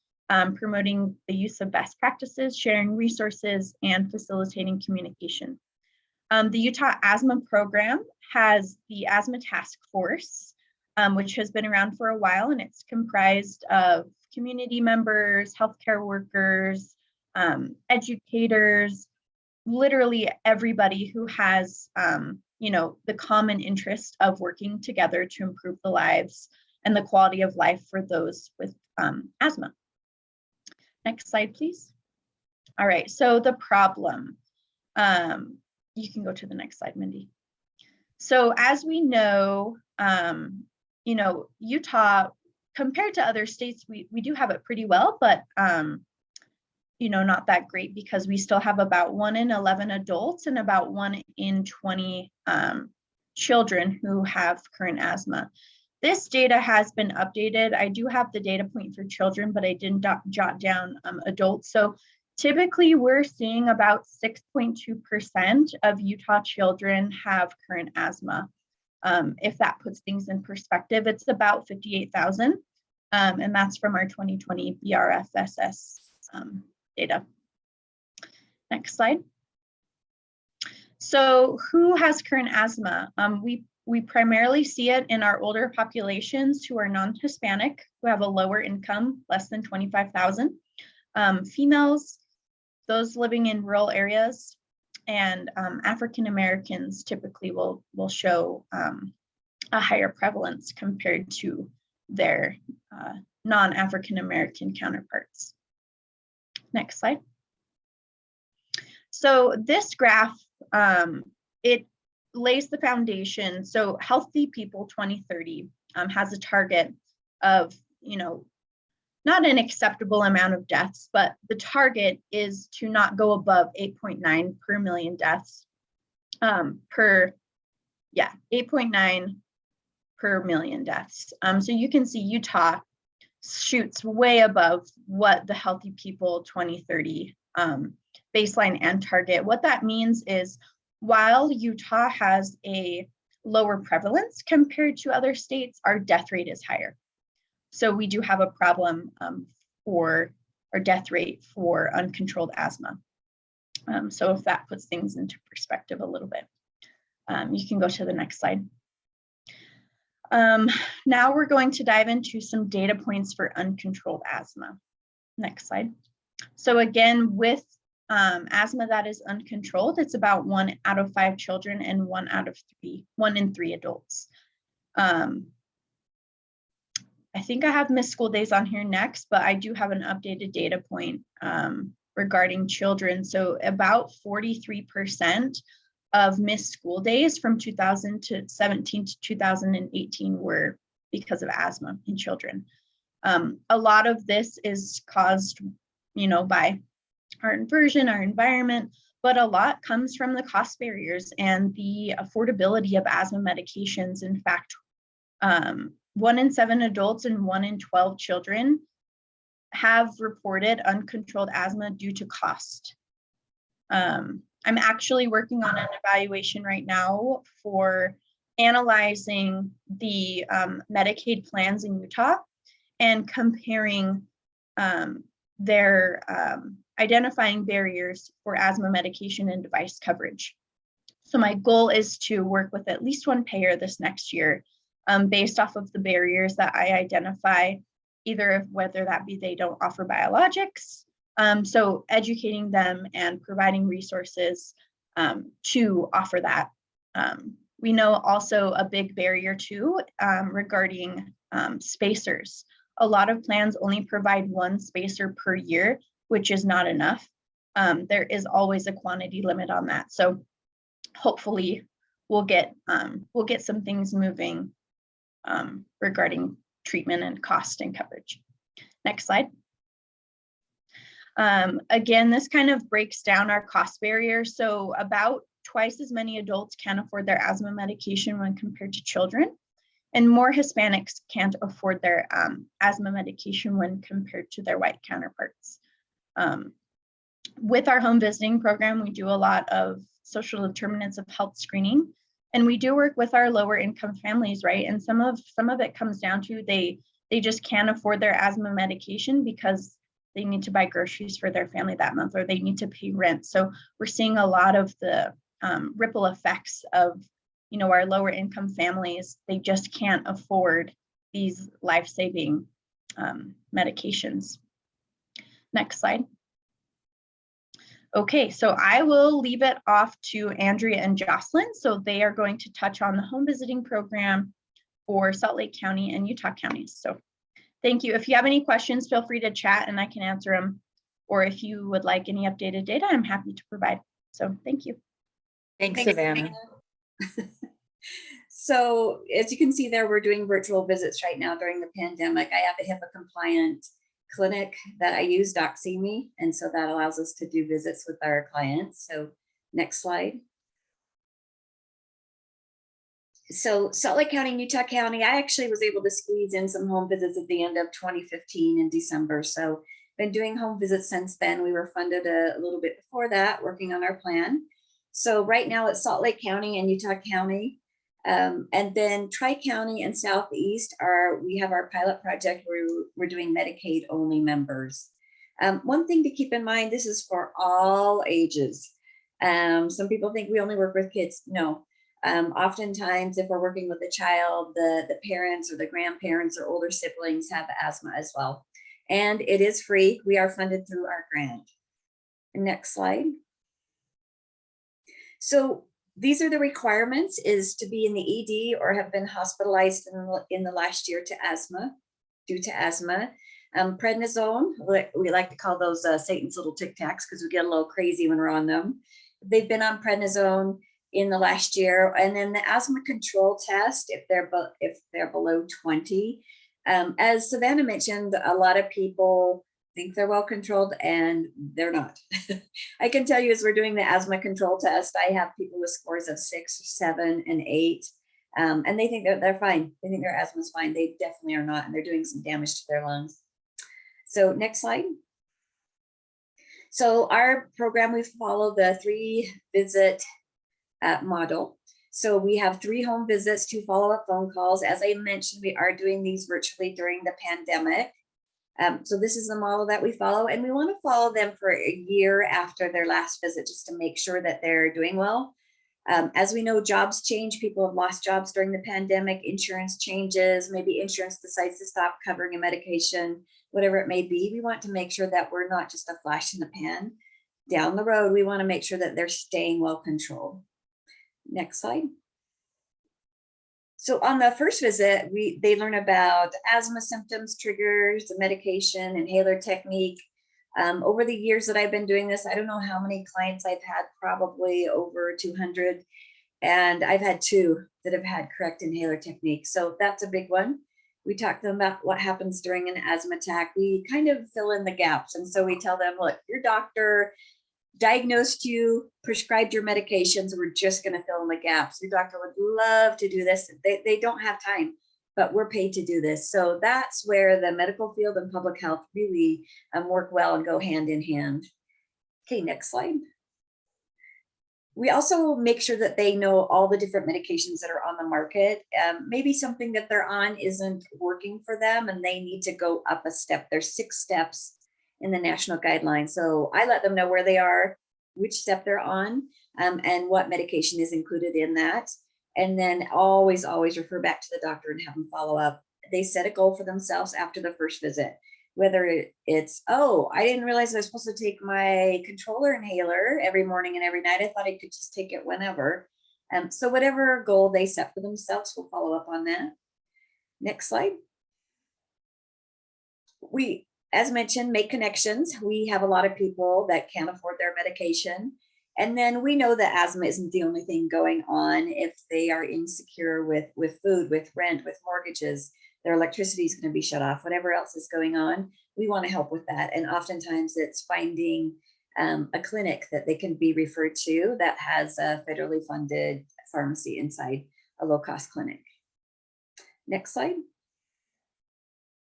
promoting the use of best practices, sharing resources, and facilitating communication. The Utah Asthma Program has the Asthma Task Force, which has been around for a while, and it's comprised of community members, healthcare workers, educators, literally everybody who has, the common interest of working together to improve the lives and the quality of life for those with asthma. Next slide, please. All right, so the problem. You can go to the next slide, Mindy. So as we know, Utah, compared to other states, we do have it pretty well, but not that great because we still have about 1 in 11 adults and about 1 in 20 children who have current asthma. This data has been updated. I do have the data point for children, but I didn't jot down adults. So typically we're seeing about 6.2% of Utah children have current asthma. If that puts things in perspective, it's about 58,000. And that's from our 2020 BRFSS data. Next slide. So who has current asthma? We primarily see it in our older populations who are non-Hispanic, who have a lower income, less than 25,000. Females, those living in rural areas, and African Americans typically will show a higher prevalence compared to their non-African American counterparts. Next slide. So this graph, it lays the foundation. So Healthy People 2030 has a target of, not an acceptable amount of deaths, but the target is to not go above 8.9 per million deaths 8.9 per million deaths. So you can see Utah shoots way above what the Healthy People 2030 baseline and target. What that means is while Utah has a lower prevalence compared to other states, our death rate is higher. So we do have a problem for our death rate for uncontrolled asthma. So if that puts things into perspective a little bit, you can go to the next slide. Now we're going to dive into some data points for uncontrolled asthma. Next slide. So again, with asthma that is uncontrolled, it's about 1 out of 5 children and 1 in 3 adults. I think I have missed school days on here next, but I do have an updated data point regarding children. So about 43% of missed school days from 2017 to 2018 were because of asthma in children. A lot of this is caused, by our inversion, our environment, but a lot comes from the cost barriers and the affordability of asthma medications. In fact, 1 in 7 adults and 1 in 12 children have reported uncontrolled asthma due to cost. I'm actually working on an evaluation right now for analyzing the Medicaid plans in Utah and comparing their identifying barriers for asthma medication and device coverage. So my goal is to work with at least one payer this next year based off of the barriers that I identify, either of whether that be they don't offer biologics, so educating them and providing resources to offer that. We know also a big barrier too regarding spacers. A lot of plans only provide 1 spacer per year, which is not enough. There is always a quantity limit on that. So hopefully we'll get some things moving regarding treatment and cost and coverage. Next slide. Again, this kind of breaks down our cost barrier. So about twice as many adults can't afford their asthma medication when compared to children, and more Hispanics can't afford their asthma medication when compared to their white counterparts. With our home visiting program, we do a lot of social determinants of health screening, and we do work with our lower income families, right? And some of it comes down to they just can't afford their asthma medication because they need to buy groceries for their family that month, or they need to pay rent. So we're seeing a lot of the ripple effects of, our lower income families. They just can't afford these life-saving medications. Next slide. Okay, so I will leave it off to Andrea and Joclyn. So they are going to touch on the home visiting program for Salt Lake County and Utah counties. So thank you. If you have any questions, feel free to chat and I can answer them. Or if you would like any updated data, I'm happy to provide. So thank you. Thanks, Savannah. So as you can see there, we're doing virtual visits right now during the pandemic. I have a HIPAA compliant clinic that I use, DocSeeMe, and so that allows us to do visits with our clients. So next slide. So Salt Lake County and Utah County, I actually was able to squeeze in some home visits at the end of 2015 in December. So been doing home visits since then. We were funded a little bit before that, working on our plan. So right now it's Salt Lake County and Utah County. And then Tri-County and Southeast we have our pilot project where we're doing Medicaid only members. One thing to keep in mind, this is for all ages. Some people think we only work with kids. No. Oftentimes, if we're working with a child, the parents or the grandparents or older siblings have asthma as well. And it is free. We are funded through our grant. Next slide. So these are the requirements: is to be in the ED or have been hospitalized in the last year due to asthma. Prednisone, we like to call those Satan's little Tic Tacs because we get a little crazy when we're on them. They've been on prednisone in the last year, and then the asthma control test if they're below 20. As Savannah mentioned, a lot of people think they're well controlled and they're not. I can tell you, as we're doing the asthma control test, I have people with scores of 6, 7, and 8, and they think they're fine. They think their asthma is fine. They definitely are not, and they're doing some damage to their lungs. So next slide. So our program, we follow the 3-visit model. So we have 3 home visits, 2 follow-up phone calls. As I mentioned, we are doing these virtually during the pandemic. So this is the model that we follow, and we want to follow them for a year after their last visit, just to make sure that they're doing well. As we know, jobs change. People have lost jobs during the pandemic. Insurance changes. Maybe insurance decides to stop covering a medication, whatever it may be. We want to make sure that we're not just a flash in the pan. Down the road, we want to make sure that they're staying well controlled. Next slide. So on the first visit, they learn about asthma symptoms, triggers, the medication, inhaler technique. Over the years that I've been doing this, I don't know how many clients I've had, probably over 200. And I've had 2 that have had correct inhaler technique. So that's a big one. We talk to them about what happens during an asthma attack. We kind of fill in the gaps. And so we tell them, look, your doctor diagnosed you, prescribed your medications, we're just going to fill in the gaps. Your doctor would love to do this. They don't have time, but we're paid to do this. So that's where the medical field and public health really work well and go hand in hand. Okay, next slide. We also make sure that they know all the different medications that are on the market. Maybe something that they're on isn't working for them and they need to go up a step. There's 6 steps in the national guidelines. So I let them know where they are, which step they're on, and what medication is included in that. And then always refer back to the doctor and have them follow up. They set a goal for themselves after the first visit, whether it's, oh, I didn't realize I was supposed to take my controller inhaler every morning and every night. I thought I could just take it whenever. So whatever goal they set for themselves, we'll follow up on that. Next slide. We, as mentioned, make connections. We have a lot of people that can't afford their medication. And then we know that asthma isn't the only thing going on. If they are insecure with food, with rent, with mortgages, their electricity is going to be shut off, whatever else is going on, we want to help with that. And oftentimes it's finding a clinic that they can be referred to that has a federally funded pharmacy inside a low-cost clinic. Next slide.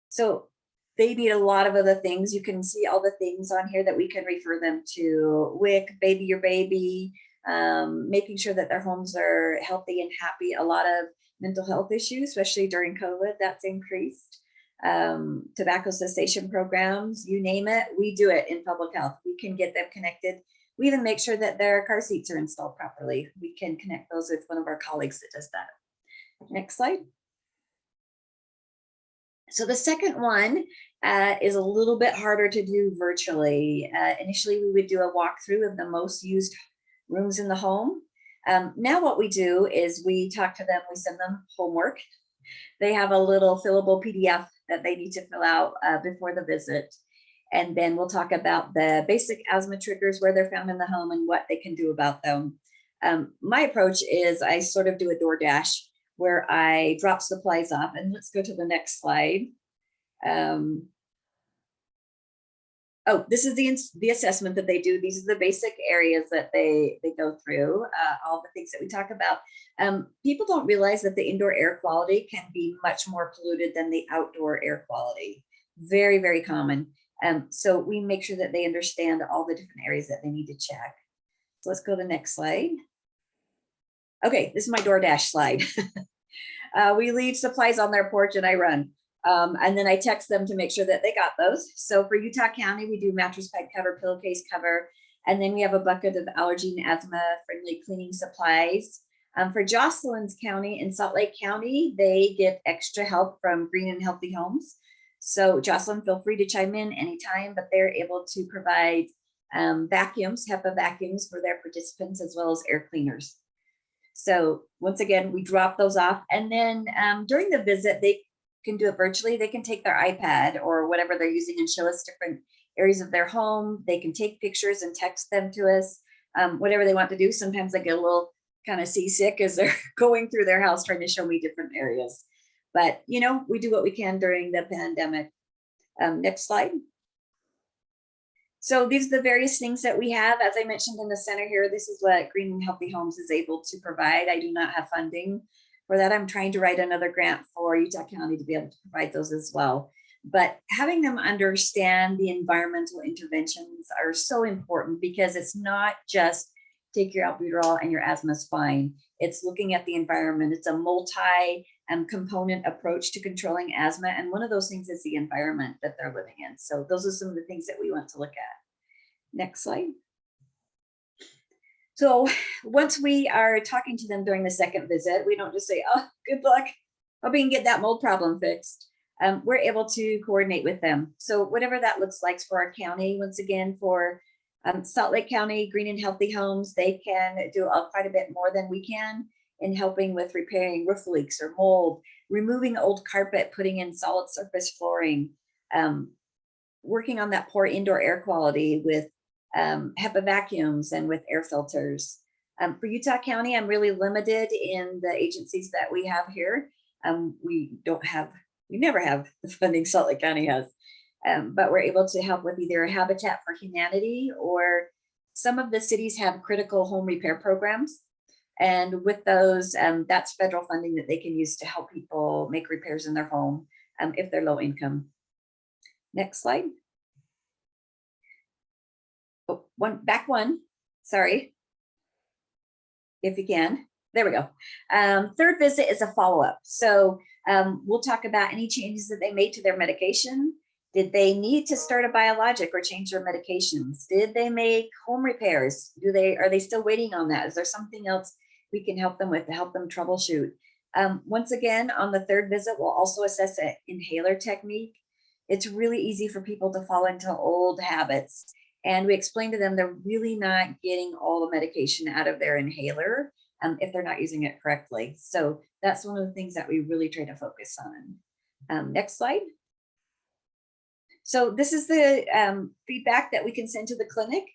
So they need a lot of other things. You can see all the things on here that we can refer them to. WIC, Baby Your Baby, making sure that their homes are healthy and happy. A lot of mental health issues, especially during COVID, that's increased. Tobacco cessation programs, you name it, we do it in public health. We can get them connected. We even make sure that their car seats are installed properly. We can connect those with one of our colleagues that does that. Next slide. So the second one is a little bit harder to do virtually. Initially, we would do a walkthrough of the most used rooms in the home. Now what we do is we talk to them, we send them homework. They have a little fillable PDF that they need to fill out before the visit. And then we'll talk about the basic asthma triggers, where they're found in the home and what they can do about them. My approach is I sort of do a DoorDash where I drop supplies off, and let's go to the next slide. oh, this is the assessment that they do. These are the basic areas that they go through, all the things that we talk about. People don't realize that the indoor air quality can be much more polluted than the outdoor air quality. Very, very common. So we make sure that they understand all the different areas that they need to check. So let's go to the next slide. Okay, this is my DoorDash slide. We leave supplies on their porch and I run. And then I text them to make sure that they got those. So for Utah County, we do mattress pad cover, pillowcase cover, and then we have a bucket of allergy and asthma friendly cleaning supplies. For Joclyn's County and Salt Lake County, they get extra help from Green and Healthy Homes. So Joclyn, feel free to chime in anytime, but they're able to provide vacuums, HEPA vacuums for their participants, as well as air cleaners. So once again, we drop those off. And then during the visit, they can do it virtually. They can take their iPad or whatever they're using and show us different areas of their home. They can take pictures and text them to us, whatever they want to do. Sometimes I get a little kind of seasick as they're going through their house trying to show me different areas. But, you know, we do what we can during the pandemic. Next slide. So these are the various things that we have. As I mentioned in the center here, this is what Green and Healthy Homes is able to provide. I do not have funding for that. I'm trying to write another grant for Utah County to be able to provide those as well. But having them understand the environmental interventions are so important, because it's not just take your albuterol and your asthma is fine. It's looking at the environment. It's a multi-component approach to controlling asthma. And one of those things is the environment that they're living in. So those are some of the things that we want to look at. Next slide. So once we are talking to them during the second visit, we don't just say, oh, good luck, hope we can get that mold problem fixed. We're able to coordinate with them. So whatever that looks like for our county, once again, for Salt Lake County, Green and Healthy Homes, they can do quite a bit more than we can in helping with repairing roof leaks or mold, removing old carpet, putting in solid surface flooring, working on that poor indoor air quality with HEPA vacuums and with air filters. For Utah County, I'm really limited in the agencies that we have here. We never have the funding Salt Lake County has, but we're able to help with either a Habitat for Humanity, or some of the cities have critical home repair programs. And with those, that's federal funding that they can use to help people make repairs in their home if they're low income. Next slide. Oh, back one, sorry. If you can, there we go. Third visit is a follow-up. So we'll talk about any changes that they made to their medication. Did they need to start a biologic or change their medications? Did they make home repairs? Are they still waiting on that? Is there something else we can help them with to help them troubleshoot? Once again, on the third visit, we'll also assess an inhaler technique. It's really easy for people to fall into old habits. And we explain to them they're really not getting all the medication out of their inhaler if they're not using it correctly. So that's one of the things that we really try to focus on. Next slide. So this is the feedback that we can send to the clinic.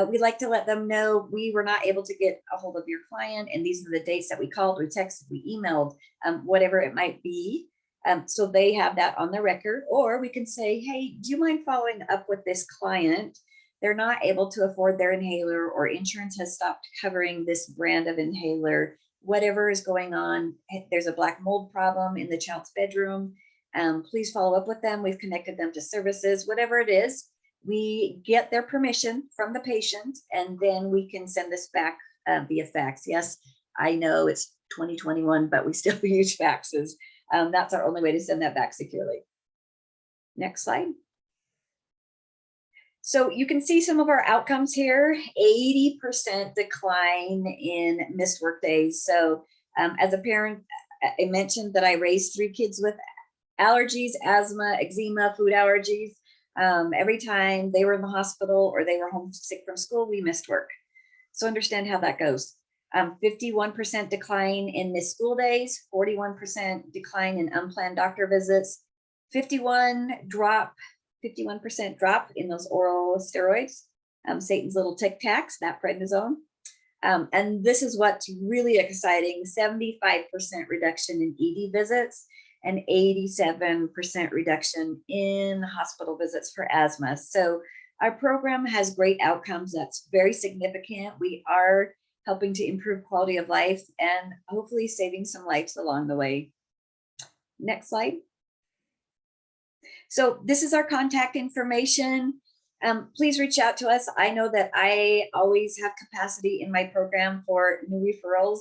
We like to let them know we were not able to get a hold of your client, and these are the dates that we called, we texted, we emailed, whatever it might be. So they have that on the record. Or we can say, hey, do you mind following up with this client? They're not able to afford their inhaler, or insurance has stopped covering this brand of inhaler. Whatever is going on, there's a black mold problem in the child's bedroom. Please follow up with them. We've connected them to services, whatever it is. We get their permission from the patient, and then we can send this back via fax. Yes, I know it's 2021, but we still use faxes. That's our only way to send that back securely. Next slide. So you can see some of our outcomes here, 80% decline in missed work days. So as a parent, I mentioned that I raised 3 kids with allergies, asthma, eczema, food allergies. Every time they were in the hospital or they were homesick from school, we missed work. So understand how that goes. 51% decline in missed school days, 41% decline in unplanned doctor visits, 51% drop in those oral steroids, Satan's little tic tacs, that prednisone. And this is what's really exciting, 75% reduction in ED visits and 87% reduction in hospital visits for asthma. So Our program has great outcomes. That's very significant. We are helping to improve quality of life and hopefully saving some lives along the way. Next slide. So this is our contact information. Please reach out to us. I know that I always have capacity in my program for new referrals.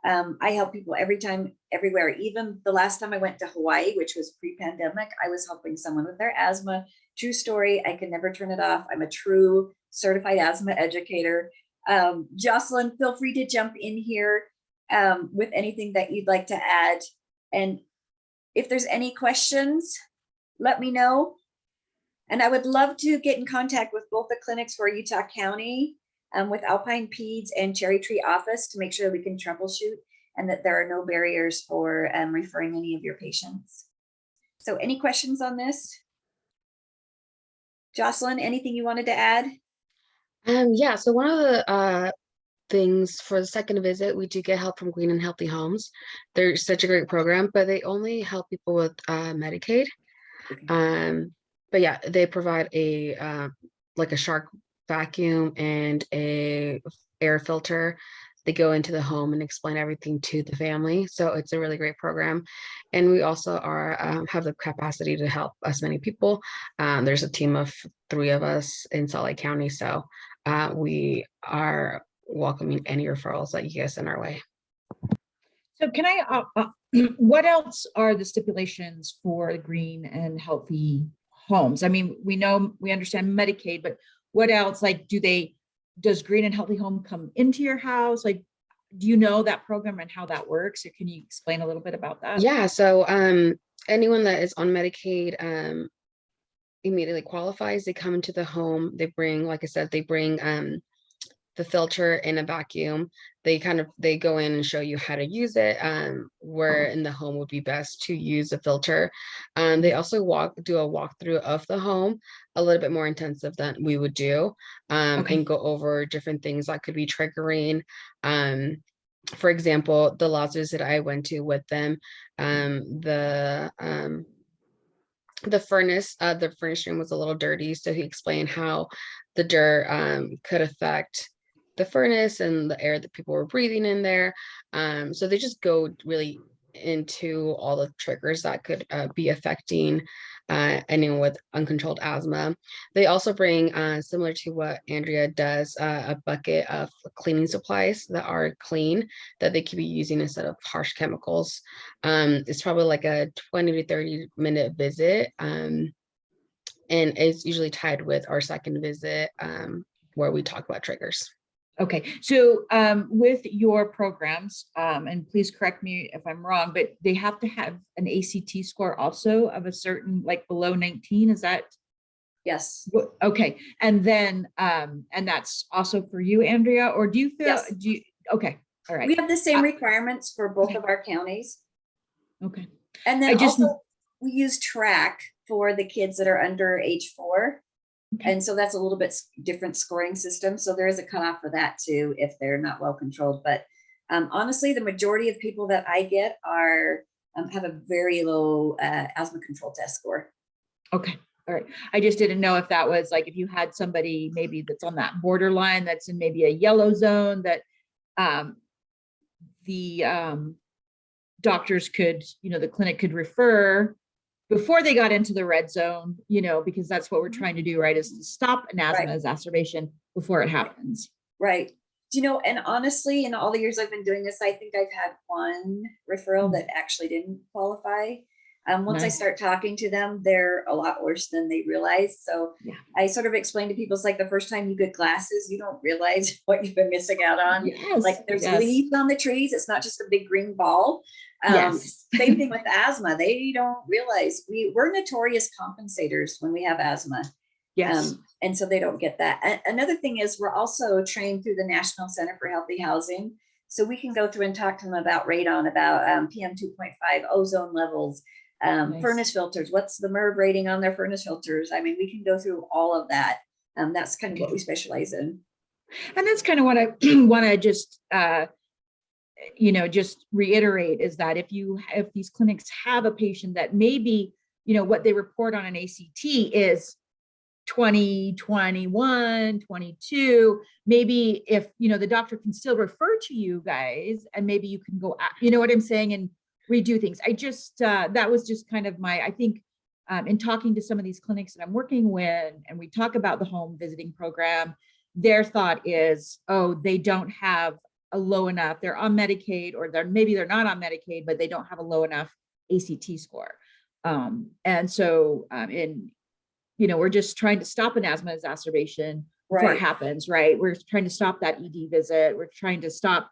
I help people every time, everywhere. Even the last time I went to Hawaii, which was pre-pandemic, I was helping someone with their asthma. True story, I can never turn it off. I'm a true certified asthma educator. Joclyn, feel free to jump in here with anything that you'd like to add. And if there's any questions, let me know. And I would love to get in contact with both the clinics for Utah County with Alpine Peds and Cherry Tree Office to make sure we can troubleshoot and that there are no barriers for referring any of your patients. So any questions on this? Joclyn, anything you wanted to add? Yeah, so one of the things for the second visit, we do get help from Green and Healthy Homes. They're such a great program, but they only help people with Medicaid. But yeah, they provide a like a shark vacuum and a air filter. They go into the home and explain everything to the family. So it's a really great program. And we also are have the capacity to help as many people. There's a team of 3 of us in Salt Lake County. So we are welcoming any referrals that you guys send our way. So can I, what else are the stipulations for the Green and Healthy Homes? I mean, we understand Medicaid, but what else, like, does Green and Healthy Home come into your house? Like, do you know that program and how that works? Or can you explain a little bit about that? Yeah, so anyone that is on Medicaid immediately qualifies. They come into the home, they bring, like I said, they bring the filter and a vacuum. They go in and show you how to use it, where in the home would be best to use a filter. They also do a walkthrough of the home, a little bit more intensive than we would do, and go over different things that could be triggering. For example, the last visit I went to with them, the furnace room was a little dirty. So he explained how the dirt could affect the furnace and the air that people were breathing in there. So they just go really into all the triggers that could be affecting anyone with uncontrolled asthma. They also bring, similar to what Andrea does, a bucket of cleaning supplies that are clean that they could be using instead of harsh chemicals. It's probably like a 20 to 30 minute visit. And it's usually tied with our second visit where we talk about triggers. Okay, so with your programs, and please correct me if I'm wrong, but they have to have an ACT score also of a certain, like below 19, is that? Yes. Okay, and then, and that's also for you, Andrea, or do you feel, yes. Okay, all right. We have the same requirements for both of our counties. Okay. And then also we use track for the kids that are under age 4. Okay. And so that's a little bit different scoring system. So there is a cutoff for that too, if they're not well controlled. But honestly, the majority of people that I get are have a very low asthma control test score. Okay. All right. I just didn't know if that was like, if you had somebody maybe that's on that borderline, that's in maybe a yellow zone, that the doctors could, the clinic could refer before they got into the red zone, because that's what we're trying to do, right? Is to stop an asthma exacerbation before it happens. Right. And honestly, in all the years I've been doing this, I think I've had one referral that actually didn't qualify. Once I start talking to them, they're a lot worse than they realize. So I sort of explain to people, it's like the first time you get glasses, you don't realize what you've been missing out on. Yes. Like there's leaves on the trees. It's not just a big green ball. Same thing with asthma. They don't realize we're notorious compensators when we have asthma. Yes. And so they don't get that. Another thing is we're also trained through the National Center for Healthy Housing. So we can go through and talk to them about radon, about PM 2.5, ozone levels, furnace filters. What's the MERV rating on their furnace filters? I mean, we can go through all of that. That's kind of what we specialize in. And that's kind of what I want to just, just reiterate is that if these clinics have a patient that maybe, what they report on an ACT is 2021, 22, maybe if, the doctor can still refer to you guys and maybe you can go, you know what I'm saying, and redo things. I just, that was just kind of I think in talking to some of these clinics that I'm working with, and we talk about the home visiting program, their thought is, oh, they don't have a low enough, they're on Medicaid, or maybe they're not on Medicaid, but they don't have a low enough ACT score. And so, we're just trying to stop an asthma exacerbation before it happens, right? We're trying to stop that ED visit. We're trying to stop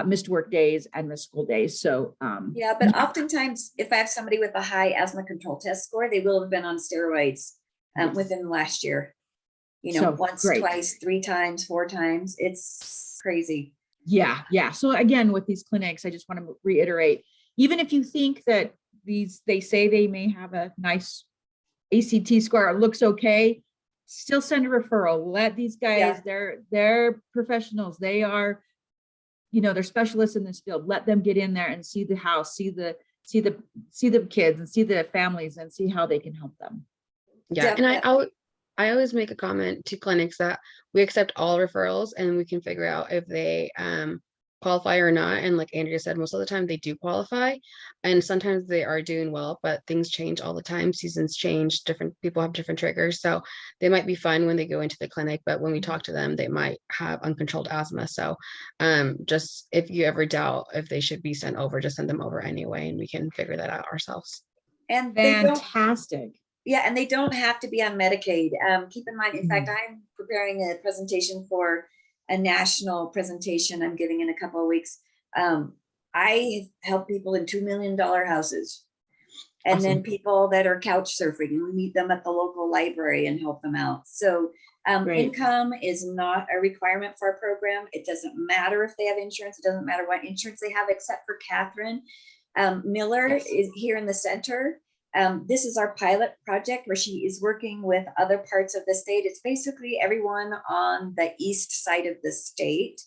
missed work days and missed school days. So yeah, but oftentimes if I have somebody with a high asthma control test score, they will have been on steroids within the last year, once, twice, 3 times, 4 times. It's crazy. Yeah. So again, with these clinics, I just want to reiterate, even if you think that they say they may have a nice ACT score, it looks okay, still send a referral. Let these guys, they're professionals. They are, they're specialists in this field. Let them get in there and see the house, see the kids and see the families and see how they can help them. Yeah. And I always make a comment to clinics that we accept all referrals and we can figure out if they qualify or not. And like Andrea said, most of the time they do qualify, and sometimes they are doing well, but things change all the time. Seasons change, different people have different triggers. So they might be fine when they go into the clinic, but when we talk to them, they might have uncontrolled asthma. So just if you ever doubt if they should be sent over, just send them over anyway, and we can figure that out ourselves. And fantastic. Yeah, and they don't have to be on Medicaid. Keep in mind, in fact, I'm preparing a presentation for a national presentation I'm giving in a couple of weeks. I help people in $2 million houses, and then people that are couch surfing, and we meet them at the local library and help them out. So income is not a requirement for our program. It doesn't matter if they have insurance. It doesn't matter what insurance they have, except for Catherine Miller is here in the center. This is our pilot project where she is working with other parts of the state. It's basically everyone on the east side of the state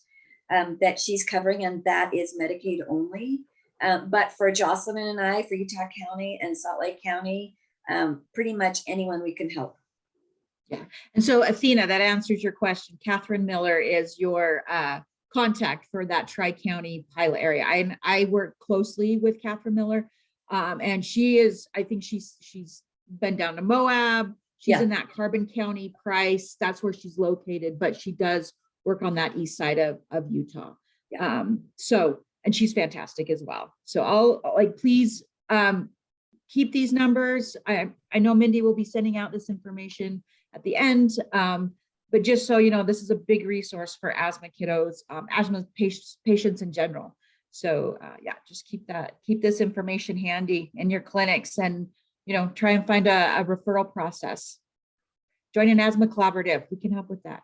that she's covering, and that is Medicaid only. But for Joclyn and I, for Utah County and Salt Lake County, pretty much anyone we can help. Yeah. And so Athena, that answers your question. Catherine Miller is your contact for that Tri-County pilot area. I work closely with Catherine Miller. And she is, I think she's been down to Moab. She's in that Carbon County, Price. That's where she's located, but she does work on that east side of Utah. And she's fantastic as well. So I'll please keep these numbers. I know Mindy will be sending out this information at the end. But just so you know, this is a big resource for asthma kiddos, asthma patients in general. So just keep this information handy in your clinics, and, try and find a referral process. Join an asthma collaborative. We can help with that.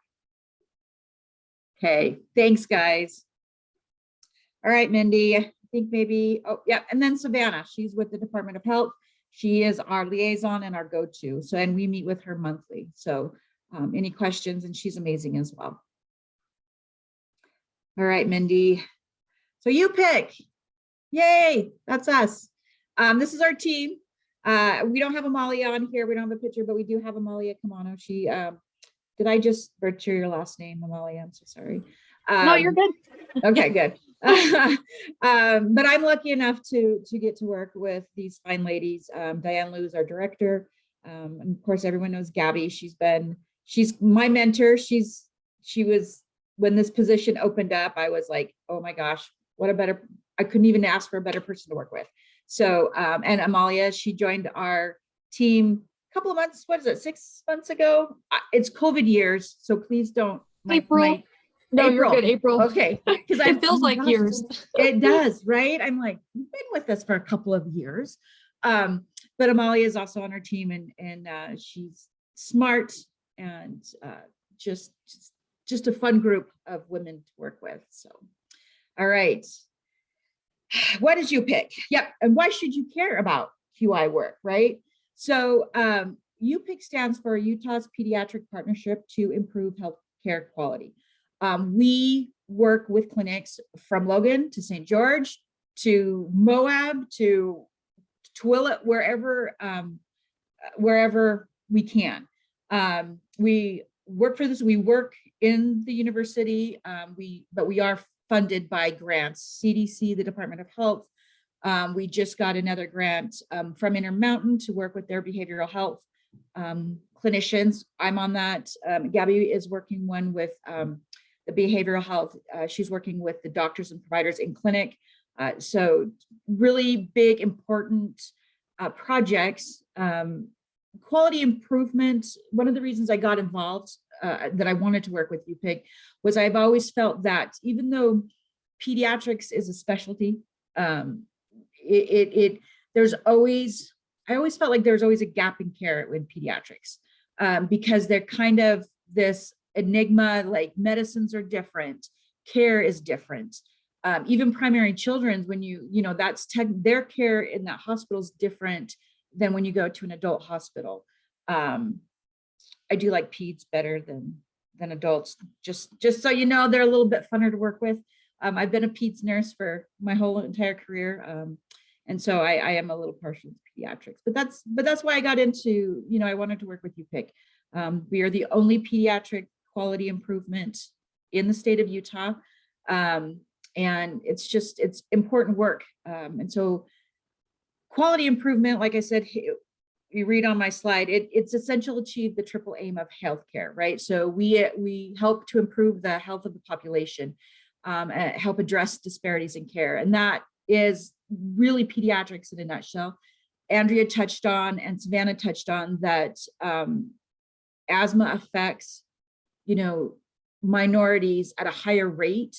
Okay, thanks guys. All right, Mindy, I think maybe, and then Savannah, she's with the Department of Health. She is our liaison and our go-to. So, and we meet with her monthly. So any questions, and she's amazing as well. All right, Mindy. So UPIQ, yay, that's us. This is our team. We don't have Amalia on here. We don't have a picture, but we do have Amalia Kamano. She, did I just butcher your last name, Amalia? I'm so sorry. No, you're good. Okay, good. But I'm lucky enough to get to work with these fine ladies. Diane Liu is our director. And of course, everyone knows Gabby. She's my mentor. She was, when this position opened up, I was like, oh my gosh, I couldn't even ask for a better person to work with. So, and Amalia, she joined our team a couple of months, 6 months ago? It's COVID years, so please don't. April. No, April. You're good, April. Okay. Because it feels like years. It does, right? I'm like, you've been with us for a couple of years. But Amalia is also on our team, and she's smart and just a fun group of women to work with. So. All right. What is UPIQ? Yep. And why should you care about QI work, right? So UPIQ stands for Utah's Pediatric Partnership to Improve Healthcare Quality. We work with clinics from Logan to St. George to Moab to Tooele, wherever we can. We work for this. We work in the university, but we are funded by grants, CDC, the Department of Health. We just got another grant from Intermountain to work with their behavioral health clinicians. I'm on that. Gabby is working one with the behavioral health. She's working with the doctors and providers in clinic. So really big, important projects. Quality improvement. One of the reasons I got involved, that I wanted to work with UPIQ, was I've always felt that even though pediatrics is a specialty, there's always, I always felt like there's always a gap in care with pediatrics, because they're kind of this enigma, like medicines are different, care is different. Even primary children's, when that's their care in that hospital is different than when you go to an adult hospital. I do like peds better than adults, just so you know, they're a little bit funner to work with. I've been a peds nurse for my whole entire career. And so I am a little partial to pediatrics, but that's why I got into, I wanted to work with UPIQ. We are the only pediatric quality improvement in the state of Utah. And it's important work. And so quality improvement, like I said, you read on my slide, it's essential to achieve the triple aim of healthcare, right? So we help to improve the health of the population, help address disparities in care. And that is really pediatrics in a nutshell. Andrea touched on and Savannah touched on that asthma affects, minorities at a higher rate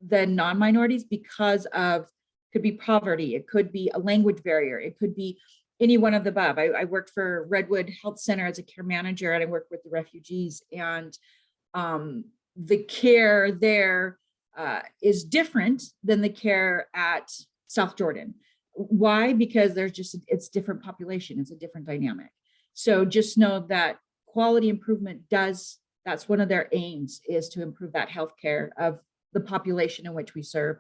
than non-minorities because of, could be poverty, it could be a language barrier, it could be any one of the above. I worked for Redwood Health Center as a care manager, and I worked with the refugees, and the care there is different than the care at South Jordan. Why? Because it's different population, it's a different dynamic. So just know that quality improvement that's one of their aims, is to improve that healthcare of the population in which we serve.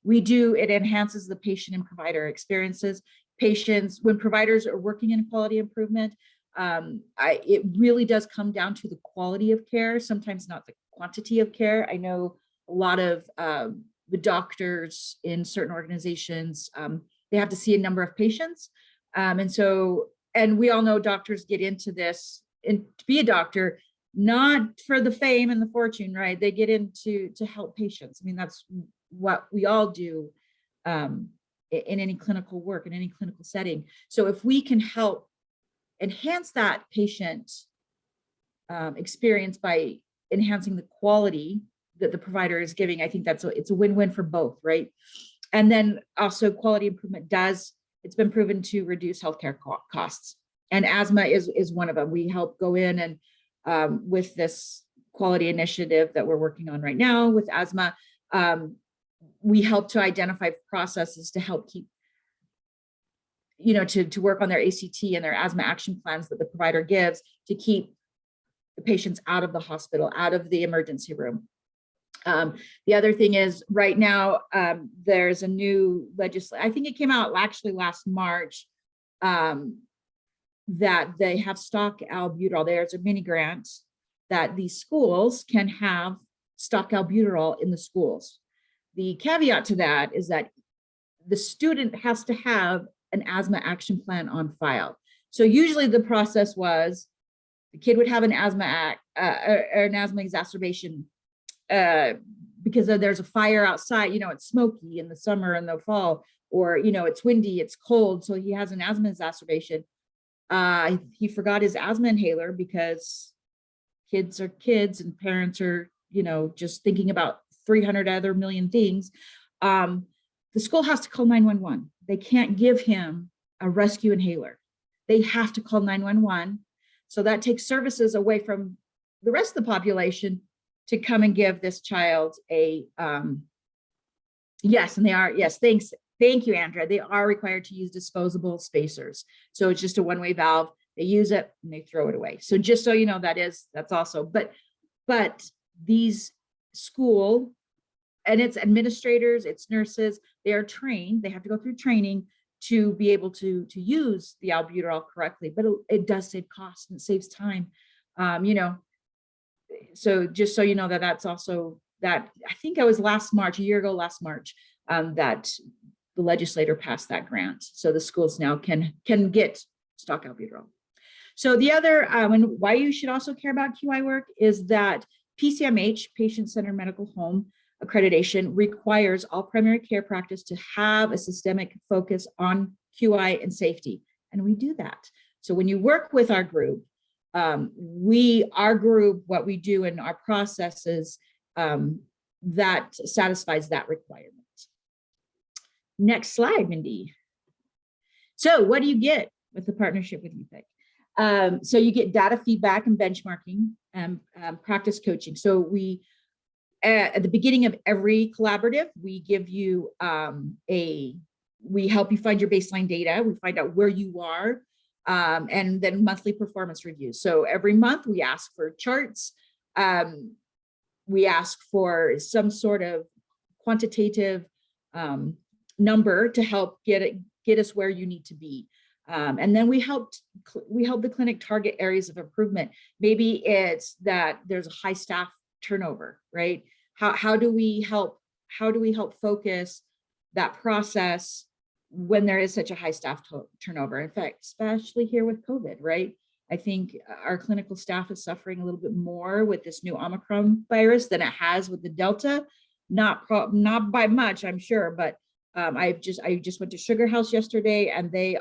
It enhances the patient and provider experiences. Patients, when providers are working in quality improvement, it really does come down to the quality of care, sometimes not the quantity of care. I know a lot of the doctors in certain organizations, they have to see a number of patients. And we all know doctors get into this, and to be a doctor, not for the fame and the fortune, right? They get into to help patients. I mean, that's what we all do in any clinical work, in any clinical setting. So if we can help enhance that patient experience by enhancing the quality that the provider is giving, I think it's a win-win for both, right? And then also quality improvement it's been proven to reduce healthcare costs. And asthma is one of them. We help go in and with this quality initiative that we're working on right now with asthma, we help to identify processes to help keep, to work on their ACT and their asthma action plans that the provider gives to keep the patients out of the hospital, out of the emergency room. The other thing is right now, there's a new legislation, I think it came out actually last March, that they have stock albuterol. There's a mini grant that these schools can have stock albuterol in the schools. The caveat to that is that the student has to have an asthma action plan on file. So usually the process was the kid would have an asthma exacerbation because there's a fire outside, it's smoky in the summer and the fall, or, it's windy, it's cold. So he has an asthma exacerbation. He forgot his asthma inhaler because kids are kids and parents are, just thinking about 300 other million things. The school has to call 911. They can't give him a rescue inhaler. They have to call 911. So that takes services away from the rest of the population to come and give this child a, yes, and they are, yes, thanks. Thank you, Andrea. They are required to use disposable spacers. So it's just a one-way valve. They use it and they throw it away. So just so you know, that's also, but these school, and it's administrators, it's nurses, they are trained, they have to go through training to be able to use the albuterol correctly, but it does save costs and it saves time. You know, so just so you know that that's also that, I think it was last March, a year ago, last March, that the legislator passed that grant. So the schools now can get stock albuterol. So the other, and why you should also care about QI work is that PCMH, Patient-Centered Medical Home accreditation, requires all primary care practice to have a systemic focus on QI and safety. And we do that. So when you work with our group, what we do in our processes, that satisfies that requirement. Next slide, Mindy. So what do you get with the partnership with UPIQ? So you get data feedback and benchmarking and practice coaching. So we, at the beginning of every collaborative, we give you we help you find your baseline data. We find out where you are, and then monthly performance reviews. So every month we ask for charts. We ask for some sort of quantitative number to help get us where you need to be. And then we help the clinic target areas of improvement. Maybe it's that there's a high staff turnover, right? How do we help focus that process when there is such a high staff turnover? In fact, especially here with COVID, right? I think our clinical staff is suffering a little bit more with this new Omicron virus than it has with the Delta. Not by much, I'm sure, but I just went to Sugar House yesterday, and they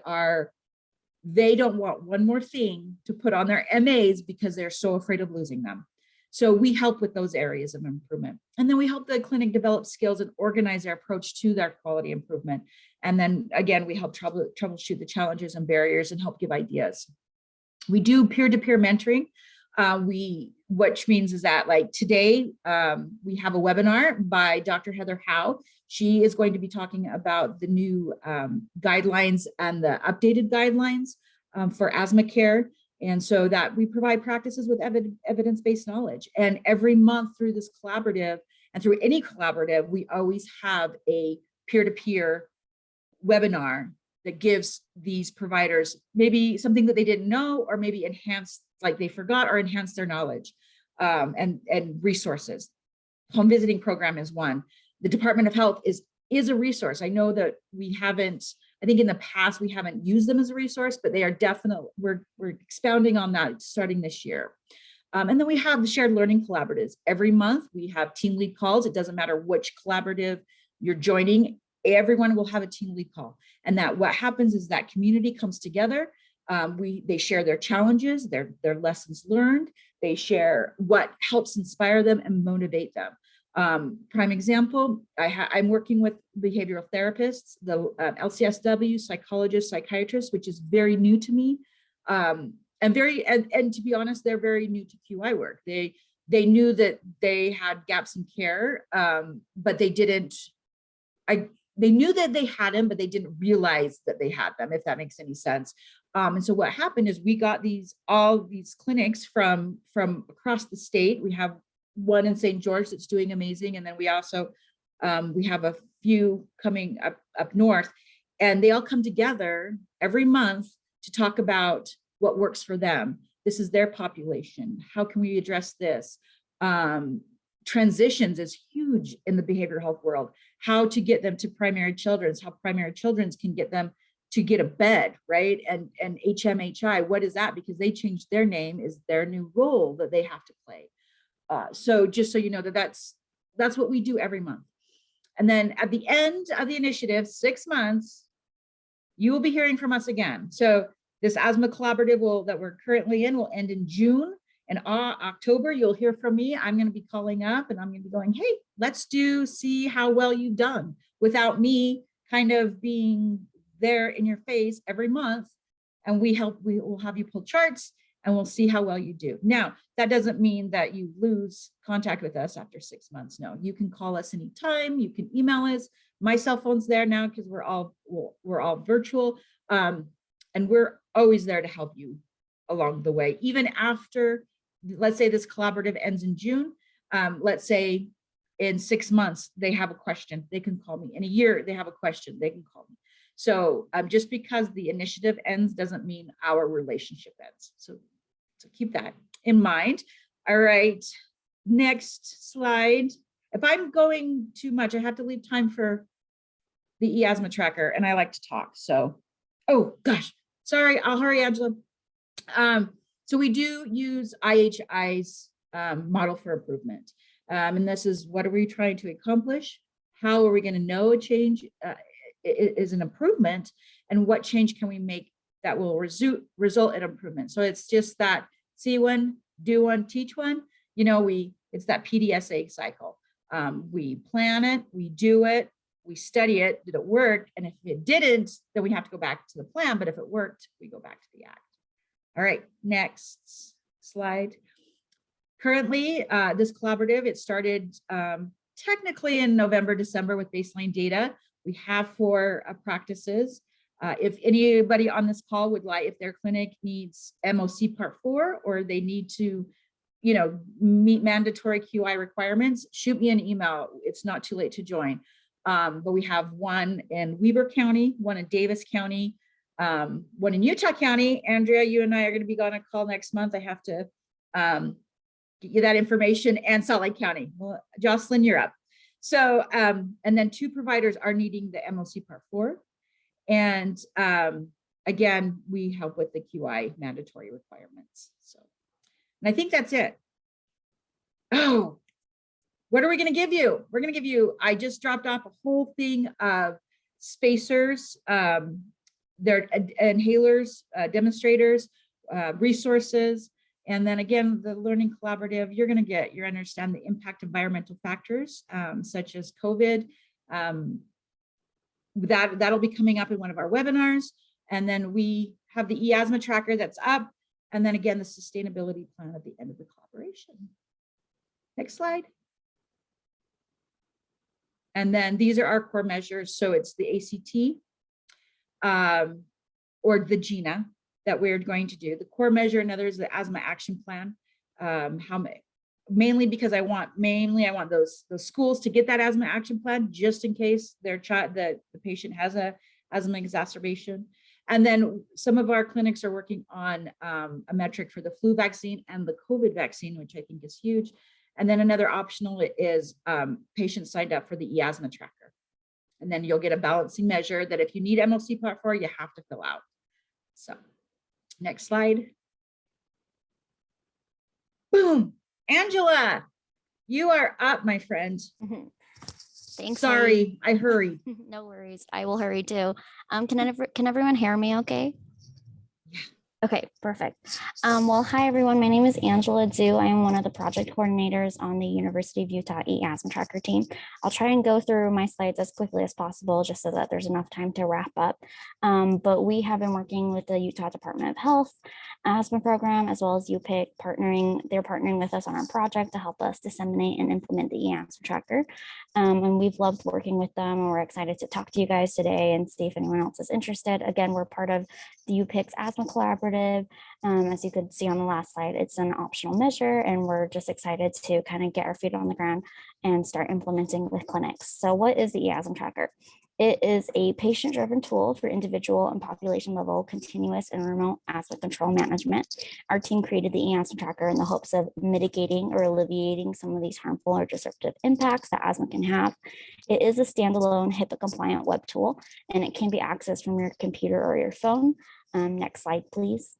don't want one more thing to put on their MAs because they're so afraid of losing them. So we help with those areas of improvement. And then we help the clinic develop skills and organize their approach to their quality improvement. And then again, we help troubleshoot the challenges and barriers and help give ideas. We do peer-to-peer mentoring, which means is that like today, we have a webinar by Dr. Heather Howe. She is going to be talking about the new guidelines and the updated guidelines for asthma care. And so that we provide practices with evidence-based knowledge. And every month through this collaborative and through any collaborative, we always have a peer-to-peer webinar that gives these providers maybe something that they didn't know, or maybe enhance, like they forgot, or enhance their knowledge and resources. Home visiting program is one. The Department of Health is a resource. I know that we haven't, I think in the past we haven't used them as a resource, but they are definitely, we're expounding on that starting this year. And then we have the shared learning collaboratives. Every month we have team lead calls. It doesn't matter which collaborative you're joining, everyone will have a team lead call. And that what happens is that community comes together. They share their challenges, their lessons learned. They share what helps inspire them and motivate them. Prime example, I'm working with behavioral therapists, the LCSW, psychologists, psychiatrists, which is very new to me. And to be honest, they're very new to QI work. They knew that they had gaps in care, but they didn't, they knew that they had them, but they didn't realize that they had them, if that makes any sense. And so what happened is we got all these clinics from across the state. We have one in St. George that's doing amazing. And then we also, we have a few coming up north, and they all come together every month to talk about what works for them. This is their population. How can we address this? Transitions is huge in the behavioral health world. How to get them to primary children's, how primary children's can get them to get a bed, right? And HMHI, what is that? Because they changed their name, is their new role that they have to play. So just so you know that's what we do every month. And then at the end of the initiative, 6 months, you will be hearing from us again. So this asthma collaborative that we're currently in will end in June. And October, you'll hear from me. I'm going to be calling up and I'm going to be going, hey, let's see how well you've done, without me kind of being there in your face every month. And we will have you pull charts and we'll see how well you do. Now, that doesn't mean that you lose contact with us after 6 months. No, you can call us anytime. You can email us. My cell phone's there now because we're all virtual. And we're always there to help you along the way, even after, let's say this collaborative ends in June. Let's say in 6 months, they have a question, they can call me. In a year, they have a question, they can call me. So just because the initiative ends doesn't mean our relationship ends. So keep that. in mind. All right, next slide. If I'm going too much, I have to leave time for the e-Asthma Tracker, and I like to talk. So, oh gosh, sorry, I'll hurry, Angela. So we do use IHI's model for improvement. And this is, what are we trying to accomplish? How are we going to know a change is an improvement? And what change can we make that will result in improvement? So it's just that see one, do one, teach one. You know, it's that PDSA cycle. We plan it, we do it, we study it, did it work? And if it didn't, then we have to go back to the plan. But if it worked, we go back to the act. All right, next slide. Currently, this collaborative, it started technically in November, December with baseline data. We have 4 practices. If anybody on this call would like, if their clinic needs MOC Part 4, or they need to, you know, meet mandatory QI requirements, shoot me an email. It's not too late to join. But we have one in Weber County, one in Davis County, one in Utah County. Andrea, you and I are going to be on a call next month. I have to get you that information, and Salt Lake County. Well, Joclyn, you're up. So, and then 2 providers are needing the MOC Part 4. And again, we help with the QI mandatory requirements. So, and I think that's it. Oh, what are we going to give you? We're going to give you, I just dropped off a whole thing of spacers, their inhalers, demonstrators, resources. And then again, the learning collaborative, you're going to understand the impact of environmental factors, such as COVID. That'll be coming up in one of our webinars. And then we have the e-Asthma Tracker that's up. And then again, the sustainability plan at the end of the collaboration. Next slide. And then these are our core measures. So it's the ACT or the GINA that we're going to do. The core measure, another is the asthma action plan. Mainly because I want those schools to get that asthma action plan just in case their child, the patient has a asthma exacerbation. And then some of our clinics are working on a metric for the flu vaccine and the COVID vaccine, which I think is huge. And then another optional is patients signed up for the e-Asthma Tracker. And then you'll get a balancing measure that if you need MLC Part 4, you have to fill out. So next slide. Boom. Angela, you are up, my friend. Thanks. Sorry, I hurried. No worries. I will hurry too. Can everyone hear me okay? Yeah. Okay, perfect. Well, hi everyone. My name is Angela Zhu. I am one of the project coordinators on the University of Utah e-Asthma Tracker team. I'll try and go through my slides as quickly as possible just so that there's enough time to wrap up. But we have been working with the Utah Department of Health asthma program, as well as UPIQ they're partnering with us on our project to help us disseminate and implement the e-Asthma Tracker. And we've loved working with them, and we're excited to talk to you guys today and see if anyone else is interested. Again, we're part of the UPIQ's Asthma Collaborative. As you could see on the last slide, it's an optional measure, and we're just excited to kind of get our feet on the ground and start implementing with clinics. So what is the e-Asthma Tracker? It is a patient-driven tool for individual and population level continuous and remote asthma control management. Our team created the e-Asthma Tracker in the hopes of mitigating or alleviating some of these harmful or disruptive impacts that asthma can have. It is a standalone HIPAA-compliant web tool, and it can be accessed from your computer or your phone. Next slide, please.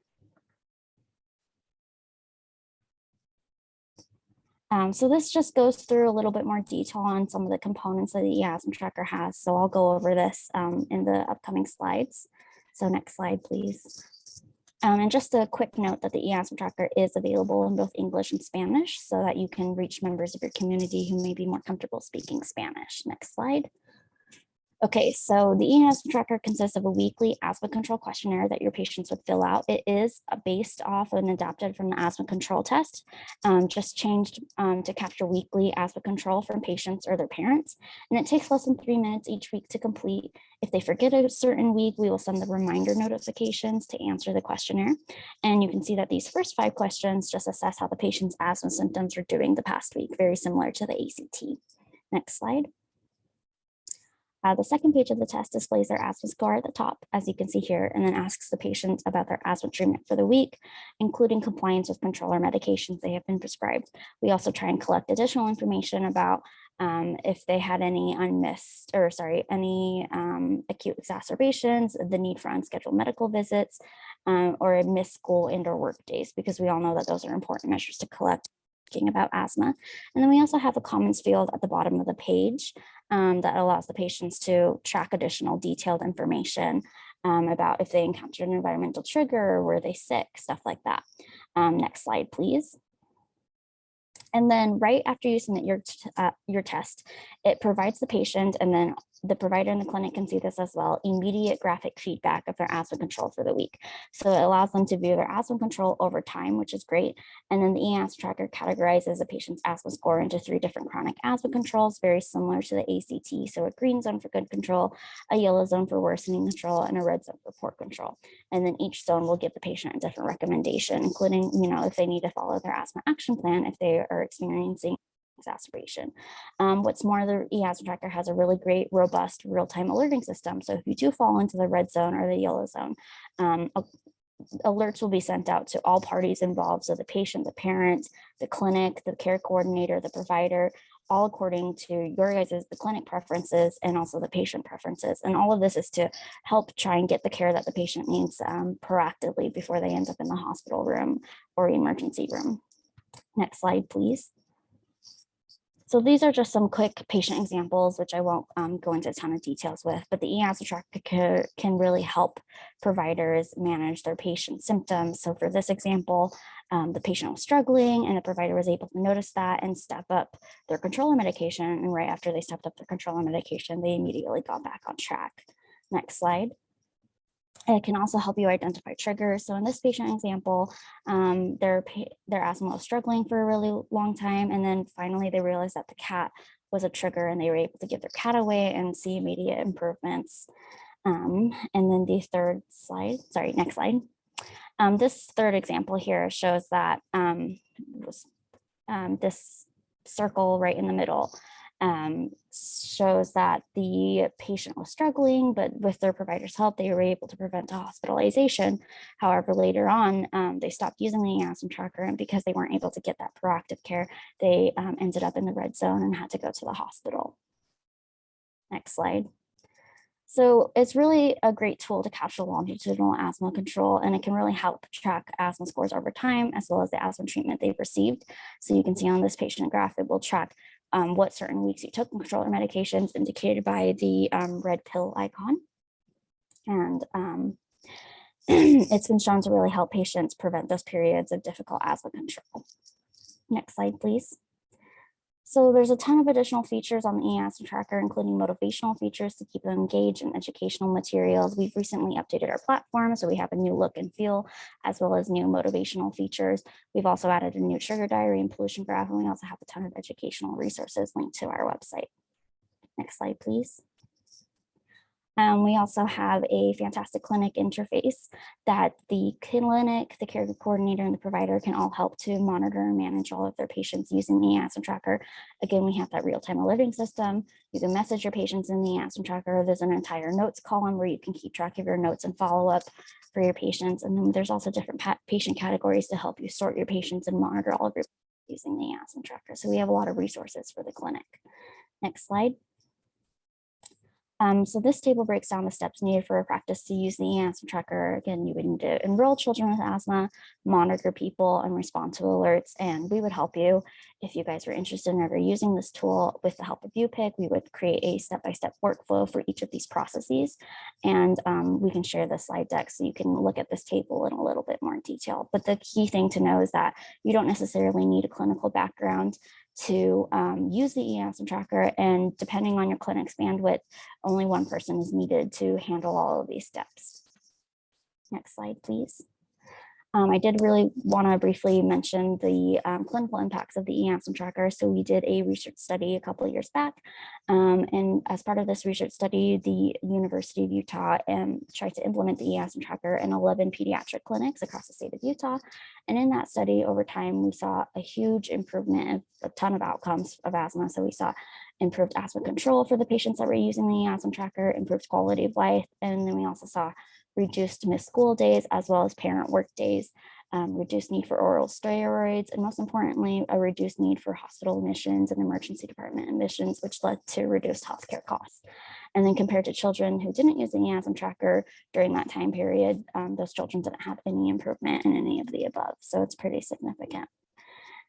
So this just goes through a little bit more detail on some of the components that the e-Asthma Tracker has. So I'll go over this in the upcoming slides. So next slide, please. And just a quick note that the e-Asthma Tracker is available in both English and Spanish so that you can reach members of your community who may be more comfortable speaking Spanish. Next slide. Okay, so the e-Asthma Tracker consists of a weekly asthma control questionnaire that your patients would fill out. It is based off and adapted from the asthma control test, just changed to capture weekly asthma control from patients or their parents. And it takes less than 3 minutes each week to complete. If they forget a certain week, we will send the reminder notifications to answer the questionnaire. And you can see that these first 5 questions just assess how the patient's asthma symptoms are doing the past week, very similar to the ACT. Next slide. The second page of the test displays their asthma score at the top, as you can see here, and then asks the patient about their asthma treatment for the week, including compliance with control or medications they have been prescribed. We also try and collect additional information about if they had any any acute exacerbations, the need for unscheduled medical visits, or missed school and or work days, because we all know that those are important measures to collect about asthma. And then we also have a comments field at the bottom of the page that allows the patients to track additional detailed information about if they encountered an environmental trigger, or were they sick, stuff like that. Next slide, please. And then right after you submit your test, it provides the patient, and then the provider in the clinic can see this as well, immediate graphic feedback of their asthma control for the week. So it allows them to view their asthma control over time, which is great. And then the e-Asthma Tracker categorizes a patient's asthma score into 3 different chronic asthma controls, very similar to the ACT. So a green zone for good control, a yellow zone for worsening control, and a red zone for poor control. And then each zone will give the patient a different recommendation, including, if they need to follow their asthma action plan, if they are experiencing exacerbation. What's more, the e-Asthma Tracker has a really great, robust real-time alerting system. So if you do fall into the red zone or the yellow zone, alerts will be sent out to all parties involved. So the patient, the parent, the clinic, the care coordinator, the provider, all according to your guys' the clinic preferences and also the patient preferences. And all of this is to help try and get the care that the patient needs proactively before they end up in the hospital room or emergency room. Next slide, please. So these are just some quick patient examples, which I won't go into a ton of details with, but the e-Asthma Tracker can really help providers manage their patient symptoms. So for this example, the patient was struggling and the provider was able to notice that and step up their controller medication. And right after they stepped up their controller medication, they immediately got back on track. Next slide. It can also help you identify triggers. So in this patient example, their asthma was struggling for a really long time. And then finally they realized that the cat was a trigger and they were able to give their cat away and see immediate improvements. And then the third slide, sorry, next slide. This third example here shows that this circle right in the middle shows that the patient was struggling, but with their provider's help, they were able to prevent a hospitalization. However, later on, they stopped using the Asthma Tracker, and because they weren't able to get that proactive care, they ended up in the red zone and had to go to the hospital. Next slide. So it's really a great tool to capture longitudinal asthma control, and it can really help track asthma scores over time, as well as the asthma treatment they've received. So you can see on this patient graph, it will track what certain weeks you took controller medications, indicated by the red pill icon. And it's been shown to really help patients prevent those periods of difficult asthma control. Next slide, please. So there's a ton of additional features on the e-Asthma Tracker, including motivational features to keep them engaged in educational materials. We've recently updated our platform, so we have a new look and feel, as well as new motivational features. We've also added a new trigger diary and pollution graph, and we also have a ton of educational resources linked to our website. Next slide, please. We also have a fantastic clinic interface that the clinic, the care coordinator, and the provider can all help to monitor and manage all of their patients using the Asthma Tracker. Again, we have that real-time alerting system. You can message your patients in the Asthma Tracker. There's an entire notes column where you can keep track of your notes and follow up for your patients. And then there's also different patient categories to help you sort your patients and monitor all of your using the Asthma Tracker. So we have a lot of resources for the clinic. Next slide. So this table breaks down the steps needed for a practice to use the e-Asthma Tracker. Again, you would need to enroll children with asthma, monitor people, and respond to alerts. And we would help you if you guys were interested in ever using this tool. With the help of UPIQ, we would create a step-by-step workflow for each of these processes. And we can share the slide deck so you can look at this table in a little bit more detail. But the key thing to know is that you don't necessarily need a clinical background to use the e-Asthma Tracker, and depending on your clinic's bandwidth, only one person is needed to handle all of these steps. Next slide, please. I did really want to briefly mention the clinical impacts of the e-Asthma Tracker. So we did a research study a couple of years back. And as part of this research study, the University of Utah tried to implement the e-Asthma Tracker in 11 pediatric clinics across the state of Utah. And in that study, over time, we saw a huge improvement of a ton of outcomes of asthma. So we saw improved asthma control for the patients that were using the e-Asthma Tracker, improved quality of life. And then we also saw reduced missed school days, as well as parent work days, reduced need for oral steroids, and most importantly, a reduced need for hospital admissions and emergency department admissions, which led to reduced healthcare costs. And then compared to children who didn't use the e-Asthma Tracker during that time period, those children didn't have any improvement in any of the above. So it's pretty significant.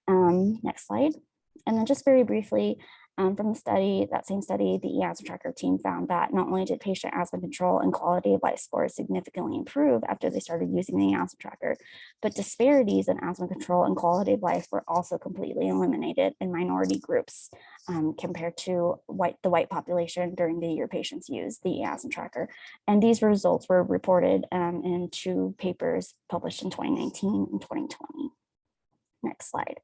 Next slide. And then just very briefly, from the study, that same study, the e-Asthma Tracker team found that not only did patient asthma control and quality of life scores significantly improve after they started using the e-Asthma Tracker, but disparities in asthma control and quality of life were also completely eliminated in minority groups compared to the white population during the year patients used the e-Asthma Tracker. And these results were reported in 2 papers published in 2019 and 2020. Next slide.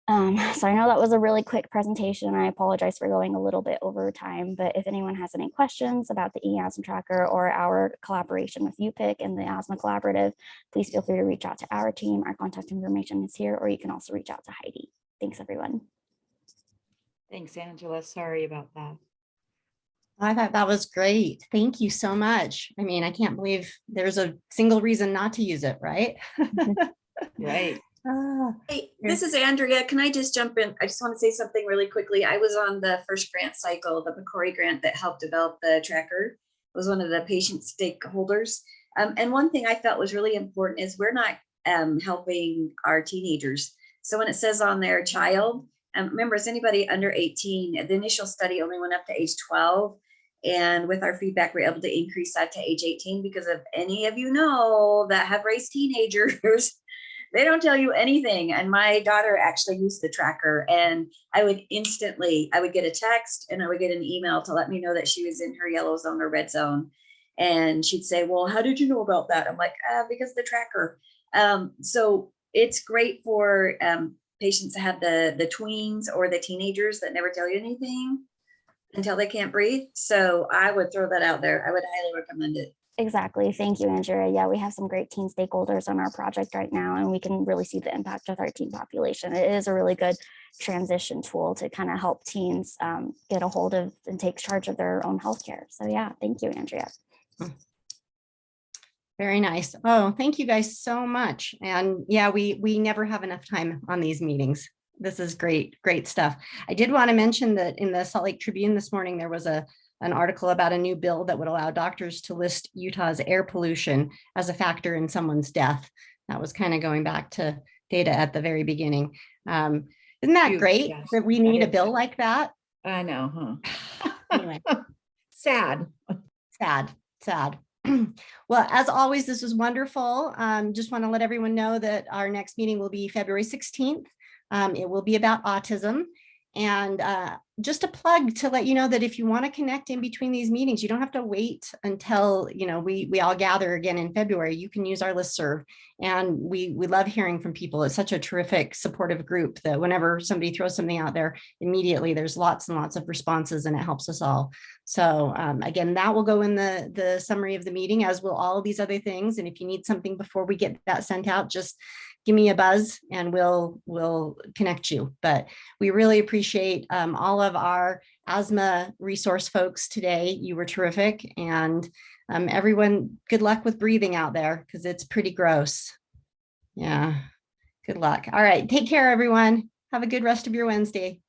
So I know that was a really quick presentation. I apologize for going a little bit over time, but if anyone has any questions about the e-Asthma Tracker or our collaboration with UPIQ and the Asthma Collaborative, please feel free to reach out to our team. Our contact information is here, or you can also reach out to Heidi. Thanks, everyone. Thanks, Angela. Sorry about that. I thought that was great. Thank you so much. I mean, I can't believe there's a single reason not to use it, right? Right. Hey, this is Andrea. Can I just jump in? I just want to say something really quickly. I was on the first grant cycle, the PCORI grant that helped develop the tracker. I was one of the patient stakeholders. And one thing I felt was really important is we're not helping our teenagers. So when it says on their child, remember, as anybody under 18, the initial study only went up to age 12. And with our feedback, we're able to increase that to age 18 because if any of you know that have raised teenagers, they don't tell you anything. And my daughter actually used the tracker, and I would get a text and I would get an email to let me know that she was in her yellow zone or red zone. And she'd say, well, how did you know about that? I'm like, because of the tracker. So it's great for patients that have the tweens or the teenagers that never tell you anything until they can't breathe. So I would throw that out there. I would highly recommend it. Exactly. Thank you, Andrea. Yeah, we have some great teen stakeholders on our project right now, and we can really see the impact with our teen population. It is a really good transition tool to kind of help teens get a hold of and take charge of their own healthcare. So yeah, thank you, Andrea. Very nice. Oh, thank you guys so much. And yeah, we never have enough time on these meetings. This is great, great stuff. I did want to mention that in the Salt Lake Tribune this morning, there was an article about a new bill that would allow doctors to list Utah's air pollution as a factor in someone's death. That was kind of going back to data at the very beginning. Isn't that great that we need a bill like that? I know, huh? Anyway. Sad. Well, as always, this was wonderful. Just want to let everyone know that our next meeting will be February 16th. It will be about autism. And just a plug to let you know that if you want to connect in between these meetings, you don't have to wait until, we all gather again in February. You can use our listserv, and we love hearing from people. It's such a terrific supportive group that whenever somebody throws something out there, immediately there's lots and lots of responses, and it helps us all. So again, that will go in the summary of the meeting, as will all of these other things. And if you need something before we get that sent out, just give me a buzz and we'll connect you. But we really appreciate all of our asthma resource folks today. You were terrific. And everyone, good luck with breathing out there, because it's pretty gross. Yeah, good luck. All right, take care, everyone. Have a good rest of your Wednesday.